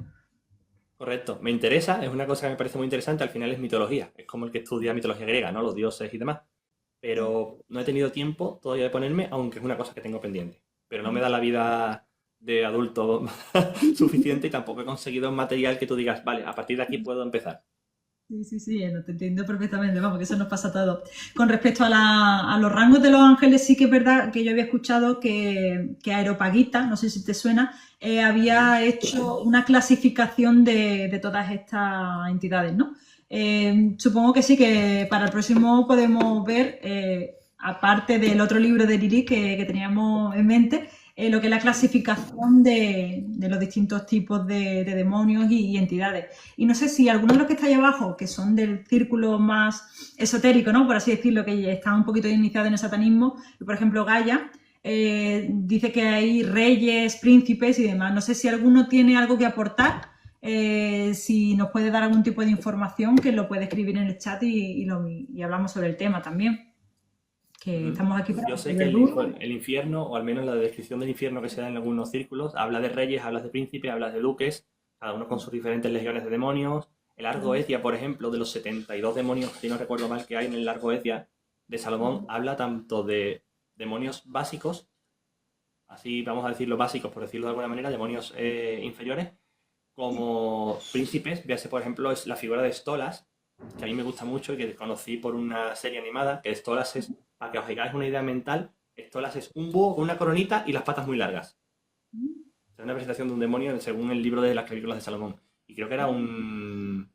Correcto, me interesa, es una cosa que me parece muy interesante, al final es mitología, es como el que estudia mitología griega, ¿no? Los dioses y demás, pero no he tenido tiempo todavía de ponerme, aunque es una cosa que tengo pendiente, pero no me da la vida de adulto suficiente y tampoco he conseguido un material que tú digas, vale, a partir de aquí puedo empezar. Sí, sí, sí, no te entiendo perfectamente, vamos, que eso nos pasa a todos. Con respecto a los rangos de los ángeles, sí que es verdad que yo había escuchado que Aeropagita, no sé si te suena, Ujú. había hecho una clasificación de todas estas entidades, ¿no? Supongo que sí, que para el próximo podemos ver, aparte del otro libro de Lili que teníamos en mente, lo que es la clasificación de los distintos tipos de demonios y entidades. Y no sé si algunos de los que está ahí abajo, que son del círculo más esotérico, ¿no? Por así decirlo, que está un poquito iniciado en el satanismo, por ejemplo, Gaia, dice que hay reyes, príncipes y demás. No sé si alguno tiene algo que aportar, si nos puede dar algún tipo de información, que lo puede escribir en el chat y hablamos sobre el tema también, que Ujú. estamos aquí para Yo sé que resolver dudas. el infierno, o al menos la descripción del infierno que se da en algunos círculos, habla de reyes, habla de príncipes, habla de duques, cada uno con sus diferentes legiones de demonios. El Largo Ezia, por ejemplo, de los 72 demonios, si no recuerdo mal, que hay en el Largo Ezia de Salomón, habla tanto de demonios básicos, así vamos a decirlo básicos, por decirlo de alguna manera, demonios inferiores, como príncipes. Véase, por ejemplo, es la figura de Stolas, que a mí me gusta mucho y que conocí por una serie animada, que Stolas es, para que os hagáis una idea mental, Stolas es un búho con una coronita y las patas muy largas. Es una presentación de un demonio según el libro de las clavículas de Salomón. Y creo que era un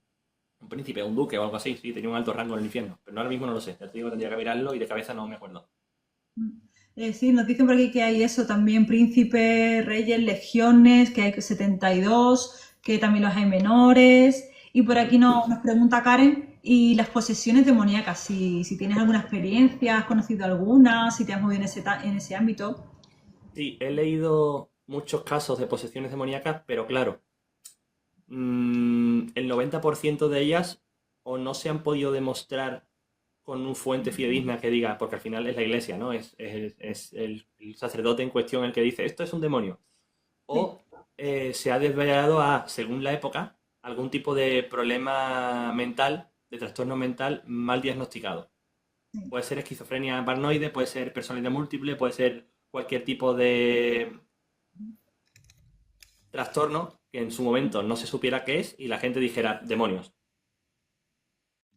príncipe, un duque o algo así, sí, tenía un alto rango en el infierno. Pero ahora mismo no lo sé, ya te digo, tendría que mirarlo y de cabeza no me acuerdo. Sí, nos dicen por aquí que hay eso también, príncipes, reyes, legiones, que hay 72, que también los hay menores. Y por aquí Ujú. nos pregunta Karen, ¿y las posesiones demoníacas? Si tienes alguna experiencia, has conocido alguna, si te has movido en ese ámbito. Sí, he leído muchos casos de posesiones demoníacas, pero claro, el 90% de ellas o no se han podido demostrar con un fuente fidedigna que diga, porque al final es la iglesia, ¿no? Es el sacerdote en cuestión el que dice, esto es un demonio. Sí, O se ha desvelado a, según la época, algún tipo de problema mental, de trastorno mental mal diagnosticado. sí. Puede ser esquizofrenia paranoide, puede ser personalidad múltiple, puede ser cualquier tipo de trastorno que en su momento no se supiera qué es y la gente dijera demonios.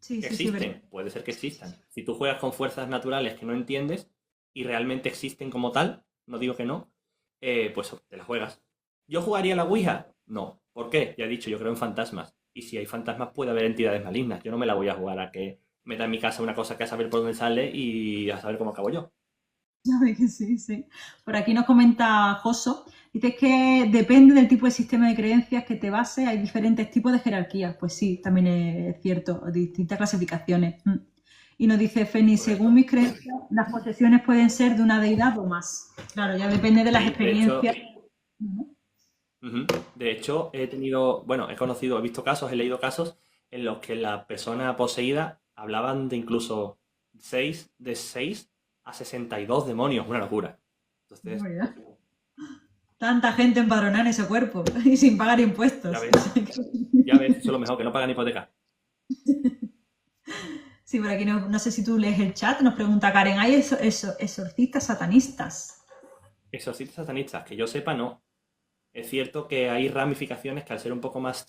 Sí, ¿Que sí, sí, verdad. existen? Puede ser que existan. Si tú juegas con fuerzas naturales que no entiendes y realmente existen como tal, no digo que no, pues te las juegas. ¿Yo jugaría a la Ouija? No. ¿Por qué? Ya he dicho, yo creo en fantasmas. Y si hay fantasmas puede haber entidades malignas. Yo no me la voy a jugar a que meta en mi casa una cosa que a saber por dónde sale y a saber cómo acabo yo. Sabe que sí, sí. Por aquí nos comenta Joso, dice que depende del tipo de sistema de creencias que te base, hay diferentes tipos de jerarquías. Pues sí, también es cierto, distintas clasificaciones. Y nos dice Feni, según Correcto. mis creencias, las posesiones pueden ser de una deidad o más. Claro, ya depende de las Sí, de hecho, experiencias. ¿No? ujú. De hecho, he tenido, bueno, he conocido, he visto casos, he leído casos en los que la persona poseída hablaban de incluso 6 de 6 a 62 demonios, una locura. Entonces, Mira, tanta gente empadronada en ese cuerpo y sin pagar ya impuestos. ves, ya ves, eso es lo mejor, que no pagan hipoteca. Sí, por aquí no sé si tú lees el chat, nos pregunta Karen, ¿hay exorcistas satanistas? Exorcistas satanistas, que yo sepa, no. Es cierto que hay ramificaciones que al ser un poco más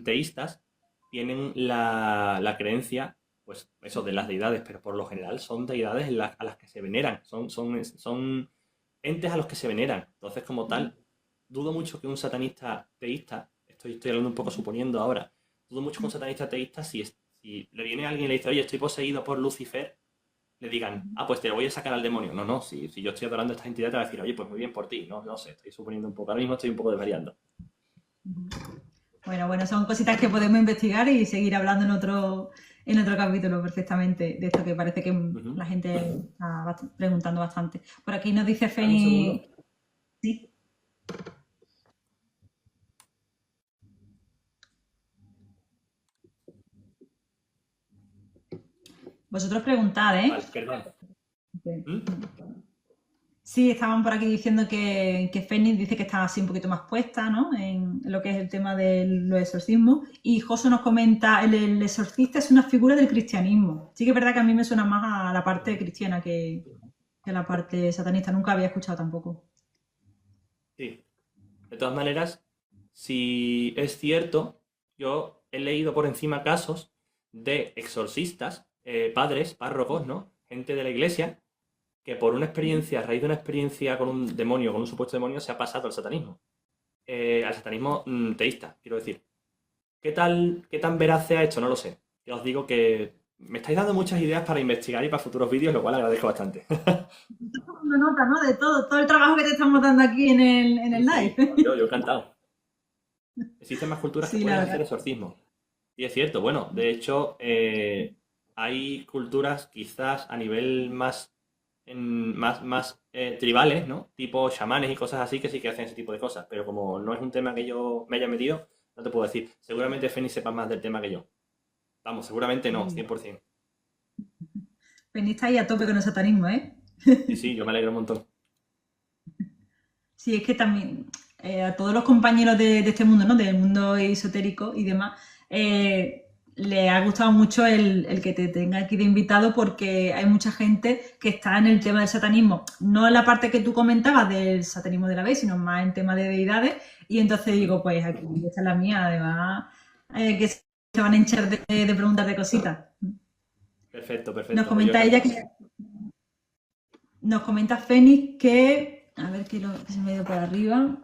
teístas, tienen la creencia, pues eso, de las deidades, pero por lo general son deidades a las que se veneran, son entes a los que se veneran. Entonces, como tal, dudo mucho que un satanista teísta, estoy hablando un poco suponiendo ahora, dudo mucho que un satanista teísta, si le viene alguien y le dice, oye, estoy poseído por Lucifer, le digan, ah, pues te lo voy a sacar al demonio. No, no, si yo estoy adorando a esta entidad, te va a decir, oye, pues muy bien por ti. No, no sé, estoy suponiendo un poco, ahora mismo estoy un poco desvariando. Bueno, son cositas que podemos investigar y seguir hablando en otro capítulo perfectamente de esto que parece que Ujú. la gente está preguntando bastante. Por aquí nos dice Dame un segundo. Feni, sí, vosotros preguntad, ¿eh? Vale, perdón. ¿Mm? Sí, estaban por aquí diciendo que Fénix dice que está así un poquito más puesta, ¿no? En lo que es el tema de los exorcismos. Y José nos comenta, el exorcista es una figura del cristianismo. Sí que es verdad que a mí me suena más a la parte cristiana que a la parte satanista. Nunca había escuchado tampoco. Sí. De todas maneras, si es cierto, yo he leído por encima casos de exorcistas, padres, párrocos, ¿no? Gente de la iglesia, que por una experiencia, a raíz de una experiencia con un demonio, con un supuesto demonio, se ha pasado al satanismo teísta, quiero decir. Qué tan veraz sea esto? No lo sé. Ya os digo que me estáis dando muchas ideas para investigar y para futuros vídeos, lo cual agradezco bastante. Estás tomando nota, ¿no? De todo el trabajo que te estamos dando aquí en Sí, el sí, live. yo encantado. Existen más culturas que Sí, la pueden hacer verdad. exorcismos. Y es cierto, bueno, de hecho, hay culturas quizás a nivel más tribales, ¿no? Tipo chamanes y cosas así que sí que hacen ese tipo de cosas. Pero como no es un tema que yo me haya metido, no te puedo decir. Seguramente Feni sepa más del tema que yo. Vamos, seguramente no, Sí. 100%. Veniste ahí a tope con el satanismo, ¿eh? Sí, sí, yo me alegro un montón. Sí, es que también a todos los compañeros de este mundo, ¿no? Del mundo esotérico y demás, le ha gustado mucho el que te tenga aquí de invitado porque hay mucha gente que está en el tema del satanismo, no en la parte que tú comentabas del satanismo de la vez, sino más en tema de deidades. Y entonces Ujú. digo, pues aquí esta es la mía, además, que se van a hinchar de preguntas de cositas. Perfecto, Nos perfecto. Pues yo comenta ella encantado. que, nos comenta Fénix que, a ver que se me dio por arriba,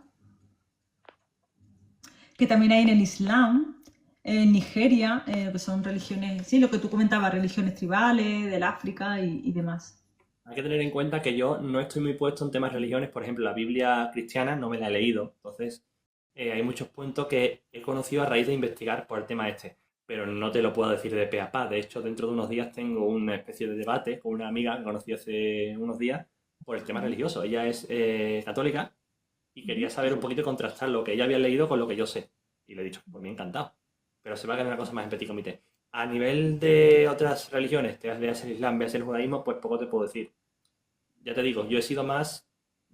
que también hay en el Islam, en Nigeria, que son religiones, sí, lo que tú comentabas, religiones tribales, del África y demás. Hay que tener en cuenta que yo no estoy muy puesto en temas religiones. Por ejemplo, la Biblia cristiana no me la he leído. Entonces, hay muchos puntos que he conocido a raíz de investigar por el tema este. Pero no te lo puedo decir de pe a pa. De hecho, dentro de unos días tengo una especie de debate con una amiga que conocí hace unos días por el tema religioso. Ella es católica y quería saber un poquito y contrastar lo que ella había leído con lo que yo sé. Y le he dicho, pues me ha encantado. Pero se va a quedar una cosa más en petit comité. A nivel de otras religiones, te veas el Islam, veas el judaísmo, pues poco te puedo decir. Ya te digo, yo he sido más.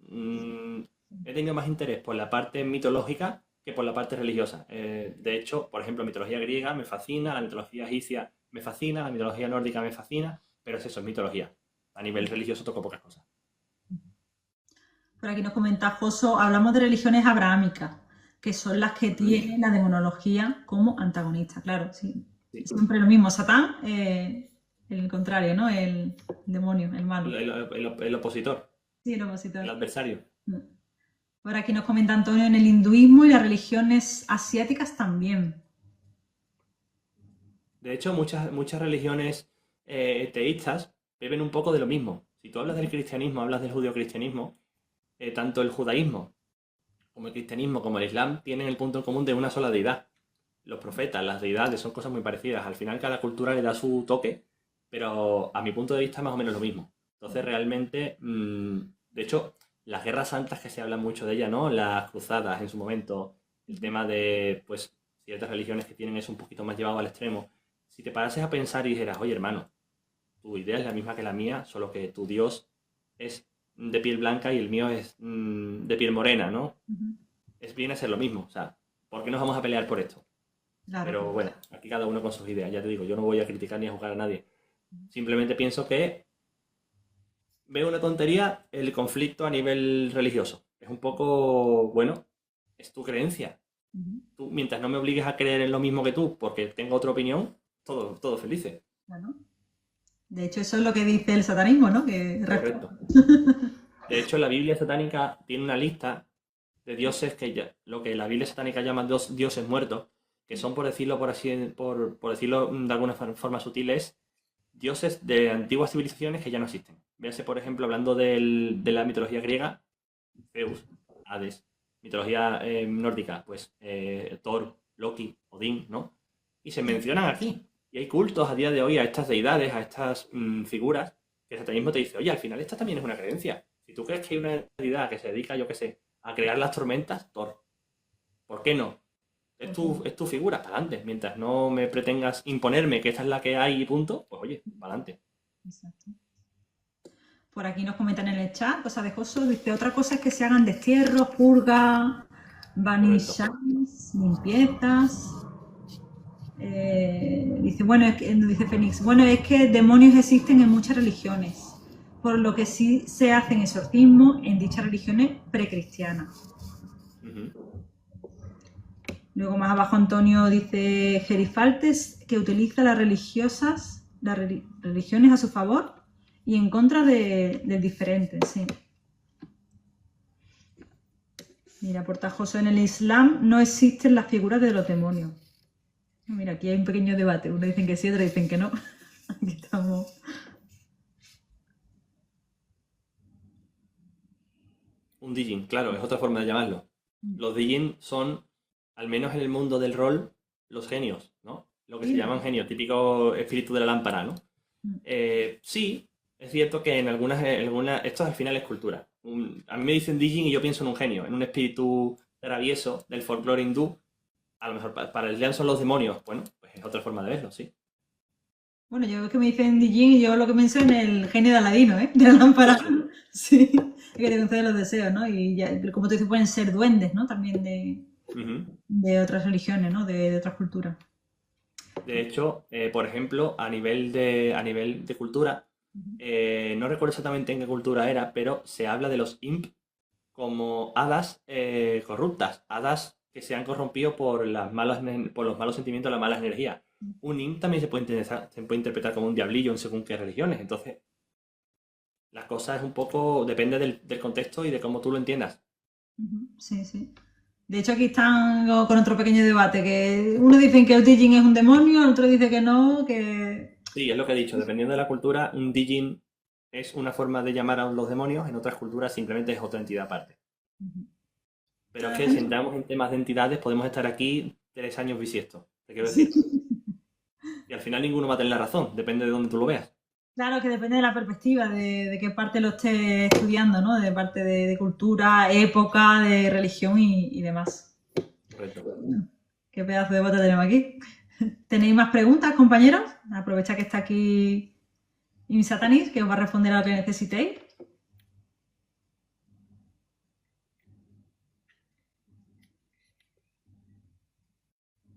mm, He tenido más interés por la parte mitológica que por la parte religiosa. De hecho, por ejemplo, mitología griega me fascina, la mitología egipcia me fascina, la mitología nórdica me fascina, pero es eso, es mitología. A nivel religioso toco pocas cosas. Por aquí nos comenta Joso, hablamos de religiones abrahámicas, que son las que Ujú. tienen la demonología como antagonista. Claro, sí. Sí. Siempre lo mismo. Satán, el contrario, ¿no? El demonio, el malo. El opositor, Sí, el el opositor. adversario. Por aquí nos comenta Antonio en el hinduismo y las religiones asiáticas también. De hecho, muchas religiones teístas beben un poco de lo mismo. Si tú hablas del cristianismo, hablas del judeocristianismo, tanto el judaísmo como el cristianismo como el islam tienen el punto en común de una sola deidad. Los profetas, las deidades son cosas muy parecidas. Al final cada cultura le da su toque, pero a mi punto de vista es más o menos lo mismo. Entonces realmente, de hecho, las guerras santas que se habla mucho de ellas, ¿no? Las cruzadas en su momento, el tema de, pues, ciertas religiones que tienen eso un poquito más llevado al extremo. Si te parases a pensar y dijeras, oye hermano, tu idea es la misma que la mía, solo que tu Dios es de piel blanca y el mío es de piel morena, ¿no? Viene a ser lo mismo. O sea, ¿por qué nos vamos a pelear por esto? Claro, Pero claro. bueno, aquí cada uno con sus ideas. Ya te digo, yo no voy a criticar ni a juzgar a nadie. Simplemente pienso que veo una tontería el conflicto a nivel religioso. Es un poco, bueno, es tu creencia. Tú, mientras no me obligues a creer en lo mismo que tú, porque tengo otra opinión, todo felices. Claro. De hecho, eso es lo que dice el satanismo, ¿no? Que Correcto. De hecho, la Biblia satánica tiene una lista de dioses lo que la Biblia satánica llama dioses muertos, que son, por decirlo por así, por decirlo de alguna forma sutil, es dioses de antiguas civilizaciones que ya no existen. Véase, por ejemplo, hablando de la mitología griega, Zeus, Hades, mitología nórdica, pues Thor, Loki, Odín, ¿no? Y se mencionan aquí. Y hay cultos a día de hoy a estas deidades, a estas figuras, que el satanismo te dice, oye, al final esta también es una creencia. Si tú crees que hay una deidad que se dedica, yo qué sé, a crear las tormentas, Thor. ¿Por qué no? Es tu figura, para adelante. Mientras no me pretengas imponerme que esta es la que hay y punto, pues oye, para adelante. Exacto. Por aquí nos comentan en el chat, cosa de Joso, dice, otra cosa es que se hagan destierros, purgas, vanishas, limpiezas. Dice, bueno, dice Fénix, bueno, es que demonios existen en muchas religiones, por lo que sí se hacen exorcismos en dichas religiones precristianas. Luego más abajo Antonio dice Gerifaltes que utiliza las religiones a su favor y en contra del diferente, sí. Mira, Portajoso, en el Islam no existen las figuras de los demonios. Mira, aquí hay un pequeño debate. Uno dicen que sí, otros dicen que no. Aquí estamos. Un Dijin, claro, es otra forma de llamarlo. Los Dijin son, al menos en el mundo del rol, los genios, ¿no? Lo que se llaman genios, típico espíritu de la lámpara, ¿no? Sí, es cierto que en algunas esto al final es cultura. A mí me dicen Dijin y yo pienso en un genio, en un espíritu travieso del folclore hindú. A lo mejor para el Islam son los demonios. Bueno, pues es otra forma de verlo, sí. Bueno, yo es que me dicen Dijin y yo lo que pienso en el genio de Aladino, ¿eh? De la lámpara. Sí, que te concede los deseos, ¿no? Y ya, como tú dices, pueden ser duendes, ¿no? También de otras religiones, ¿no? De otras culturas. De hecho, por ejemplo, a nivel de cultura, no recuerdo exactamente en qué cultura era, pero se habla de los imp como hadas corruptas, hadas que se han corrompido por los malos sentimientos, la mala energía. Un imp también se puede interpretar como un diablillo en según qué religiones. Entonces, la cosa es un poco, depende del contexto y de cómo tú lo entiendas. Sí, sí. De hecho, aquí están con otro pequeño debate, que uno dice que el Dijin es un demonio, el otro dice que no, que... Sí, es lo que he dicho, dependiendo de la cultura, un Dijin es una forma de llamar a los demonios, en otras culturas simplemente es otra entidad aparte. Pero es que si entramos en temas de entidades, podemos estar aquí 3 años bisiesto, te quiero decir. Y al final ninguno va a tener la razón, depende de dónde tú lo veas. Claro que depende de la perspectiva, de qué parte lo estés estudiando, ¿no? De parte de cultura, época, de religión y demás. Correcto. Qué pedazo de debate tenemos aquí. ¿Tenéis más preguntas, compañeros? Aprovecha que está aquí Satanis, que os va a responder a lo que necesitéis.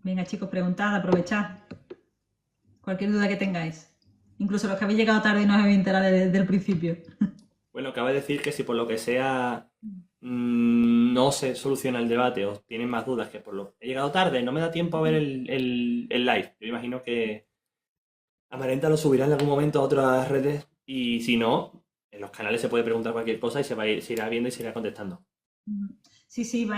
Venga, chicos, preguntad, aprovechad. Cualquier duda que tengáis. Incluso los que habéis llegado tarde y no os habéis enterado desde el principio. Bueno, cabe decir que si por lo que sea no se soluciona el debate o tienen más dudas que por lo he llegado tarde, no me da tiempo a ver el live. Yo imagino que Amarenta lo subirá en algún momento a otras redes y si no, en los canales se puede preguntar cualquier cosa y se irá viendo y se irá contestando. Sí,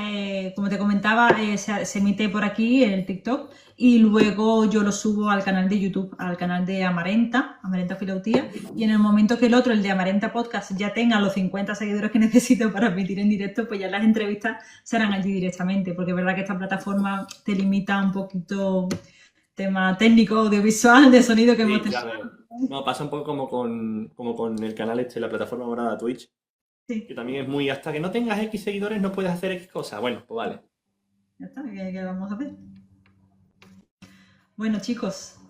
como te comentaba, se emite por aquí en el TikTok y luego yo lo subo al canal de YouTube, al canal de Amarenta Filautía, y en el momento que el otro, el de Amarenta Podcast, ya tenga los 50 seguidores que necesito para emitir en directo, pues ya las entrevistas serán allí directamente, porque es verdad que esta plataforma te limita un poquito tema técnico, audiovisual, de sonido que hemos tenido. Claro. No, pasa un poco como con el canal la plataforma morada Twitch. Sí. Que también es muy, hasta que no tengas X seguidores no puedes hacer X cosas. Bueno, pues vale. Ya está, ¿qué vamos a hacer? Bueno, chicos,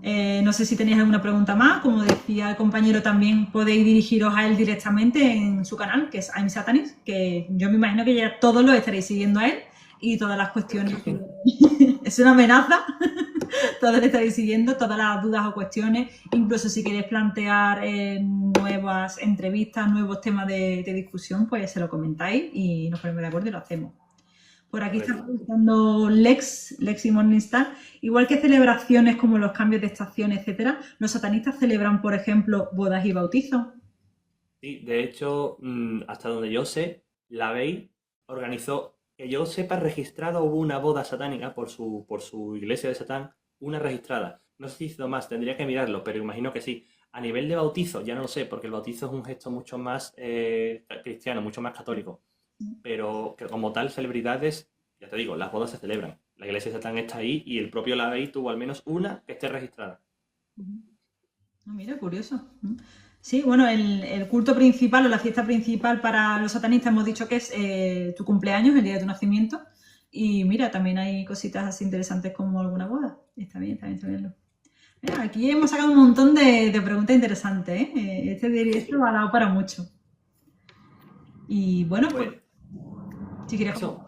no sé si tenéis alguna pregunta más. Como decía el compañero, también podéis dirigiros a él directamente en su canal, que es I'm Satanis, que yo me imagino que ya todos lo estaréis siguiendo a él y todas las cuestiones. Es una amenaza. Todos le estaréis siguiendo, todas las dudas o cuestiones, incluso si queréis plantear nuevas entrevistas, nuevos temas de discusión, pues se lo comentáis y nos ponemos de acuerdo y lo hacemos. Por aquí está preguntando Lexi Morningstar, igual que celebraciones como los cambios de estación, etcétera, ¿los satanistas celebran, por ejemplo, bodas y bautizos? Sí, de hecho, hasta donde yo sé, la BEI organizó, que yo sepa, registrado hubo una boda satánica por su iglesia de Satán, una registrada. No sé si hizo más, tendría que mirarlo, pero imagino que sí. A nivel de bautizo, ya no lo sé, porque el bautizo es un gesto mucho más cristiano, mucho más católico. Pero que como tal, celebridades, ya te digo, las bodas se celebran. La iglesia de Satán está ahí y el propio Lavey tuvo al menos una que esté registrada. Ah, mira, curioso. Sí, bueno, el culto principal o la fiesta principal para los satanistas hemos dicho que es tu cumpleaños, el día de tu nacimiento. Y mira, también hay cositas así interesantes como alguna boda. Está bien, está bien saberlo. Mira, aquí hemos sacado un montón de preguntas interesantes, ¿eh? Este directo ha dado para mucho. Y bueno, pues, Pues si quieres... eso,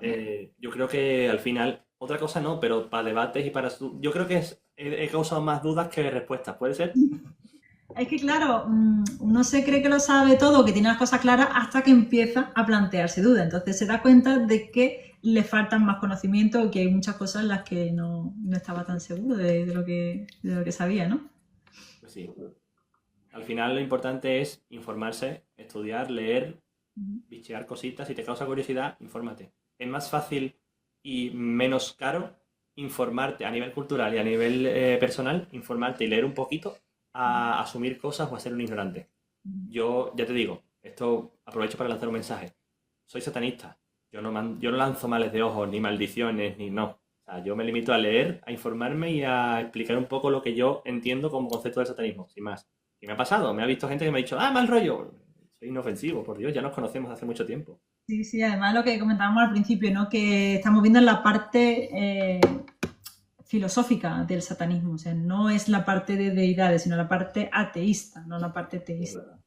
yo creo que al final, otra cosa no, pero para debates y para... Yo creo que he causado más dudas que respuestas, ¿puede ser? Es que claro, uno se cree que lo sabe todo, que tiene las cosas claras, hasta que empieza a plantearse dudas. Entonces se da cuenta de que le faltan más conocimiento o que hay muchas cosas en las que no estaba tan seguro de lo que sabía, ¿no? Pues sí. Al final lo importante es informarse, estudiar, leer, bichear cositas. Si te causa curiosidad, infórmate. Es más fácil y menos caro informarte a nivel cultural y a nivel personal, informarte y leer un poquito a asumir cosas o a ser un ignorante. Yo ya te digo, esto aprovecho para lanzar un mensaje. Soy satanista. Yo no lanzo males de ojos, ni maldiciones, ni no. O sea, yo me limito a leer, a informarme y a explicar un poco lo que yo entiendo como concepto del satanismo, sin más. Y me ha pasado, me ha visto gente que me ha dicho, ah, mal rollo. Soy inofensivo, por Dios, ya nos conocemos hace mucho tiempo. Sí, sí, además lo que comentábamos al principio, ¿no? Que estamos viendo en la parte filosófica del satanismo, o sea, no es la parte de deidades, sino la parte ateísta, no la parte teísta.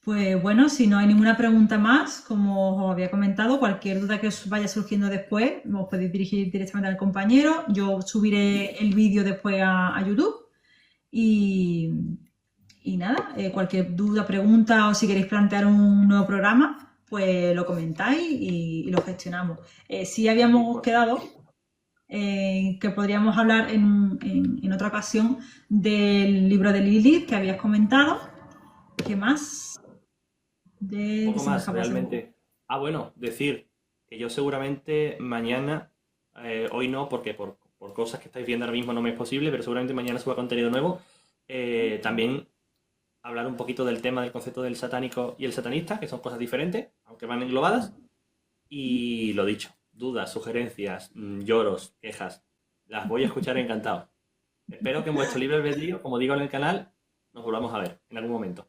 Pues bueno, si no hay ninguna pregunta más, como os había comentado, cualquier duda que os vaya surgiendo después, os podéis dirigir directamente al compañero. Yo subiré el vídeo después a YouTube y, nada, cualquier duda, pregunta o si queréis plantear un nuevo programa, pues lo comentáis y lo gestionamos. Sí habíamos quedado que podríamos hablar en otra ocasión del libro de Lilith que habías comentado. ¿Qué más? Un poco más, realmente. Ah, bueno, decir que yo seguramente mañana, hoy no, porque por cosas que estáis viendo ahora mismo no me es posible, pero seguramente mañana suba contenido nuevo. También hablar un poquito del tema del concepto del satánico y el satanista, que son cosas diferentes, aunque van englobadas. Y lo dicho, dudas, sugerencias, lloros, quejas, las voy a escuchar encantado. Espero que en vuestro libre albedrío, como digo en el canal, nos volvamos a ver en algún momento.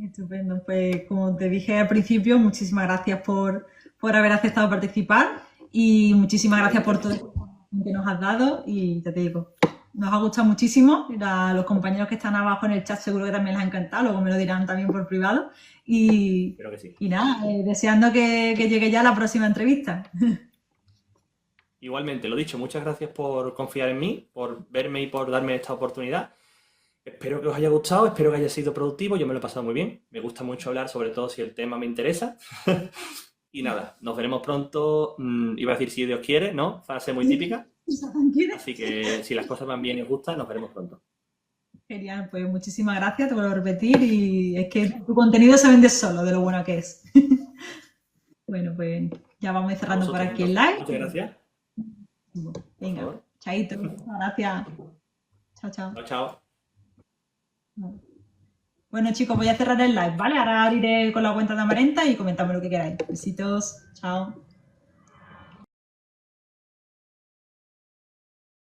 Estupendo, pues como te dije al principio, muchísimas gracias por haber aceptado participar y muchísimas gracias por todo lo que nos has dado y ya te digo, nos ha gustado muchísimo, a los compañeros que están abajo en el chat seguro que también les ha encantado, luego me lo dirán también por privado y, Espero que sí. Y nada, deseando que llegue ya la próxima entrevista. Igualmente, lo dicho, muchas gracias por confiar en mí, por verme y por darme esta oportunidad. Espero que os haya gustado, espero que haya sido productivo, yo me lo he pasado muy bien. Me gusta mucho hablar, sobre todo si el tema me interesa. Y nada, nos veremos pronto. Iba a decir si Dios quiere, ¿no? Frase muy típica. Así que si las cosas van bien y os gustan, nos veremos pronto. Genial, pues muchísimas gracias, te vuelvo a repetir y es que tu contenido se vende solo de lo bueno que es. Bueno, pues ya vamos a ir cerrando por aquí el live. Muchas gracias. Venga, chaito, gracias. Chao, chao. Chao, chao. Bueno, chicos, voy a cerrar el live, ¿vale? Ahora iré con la cuenta de Amarenta y comentamos lo que queráis. Besitos, chao.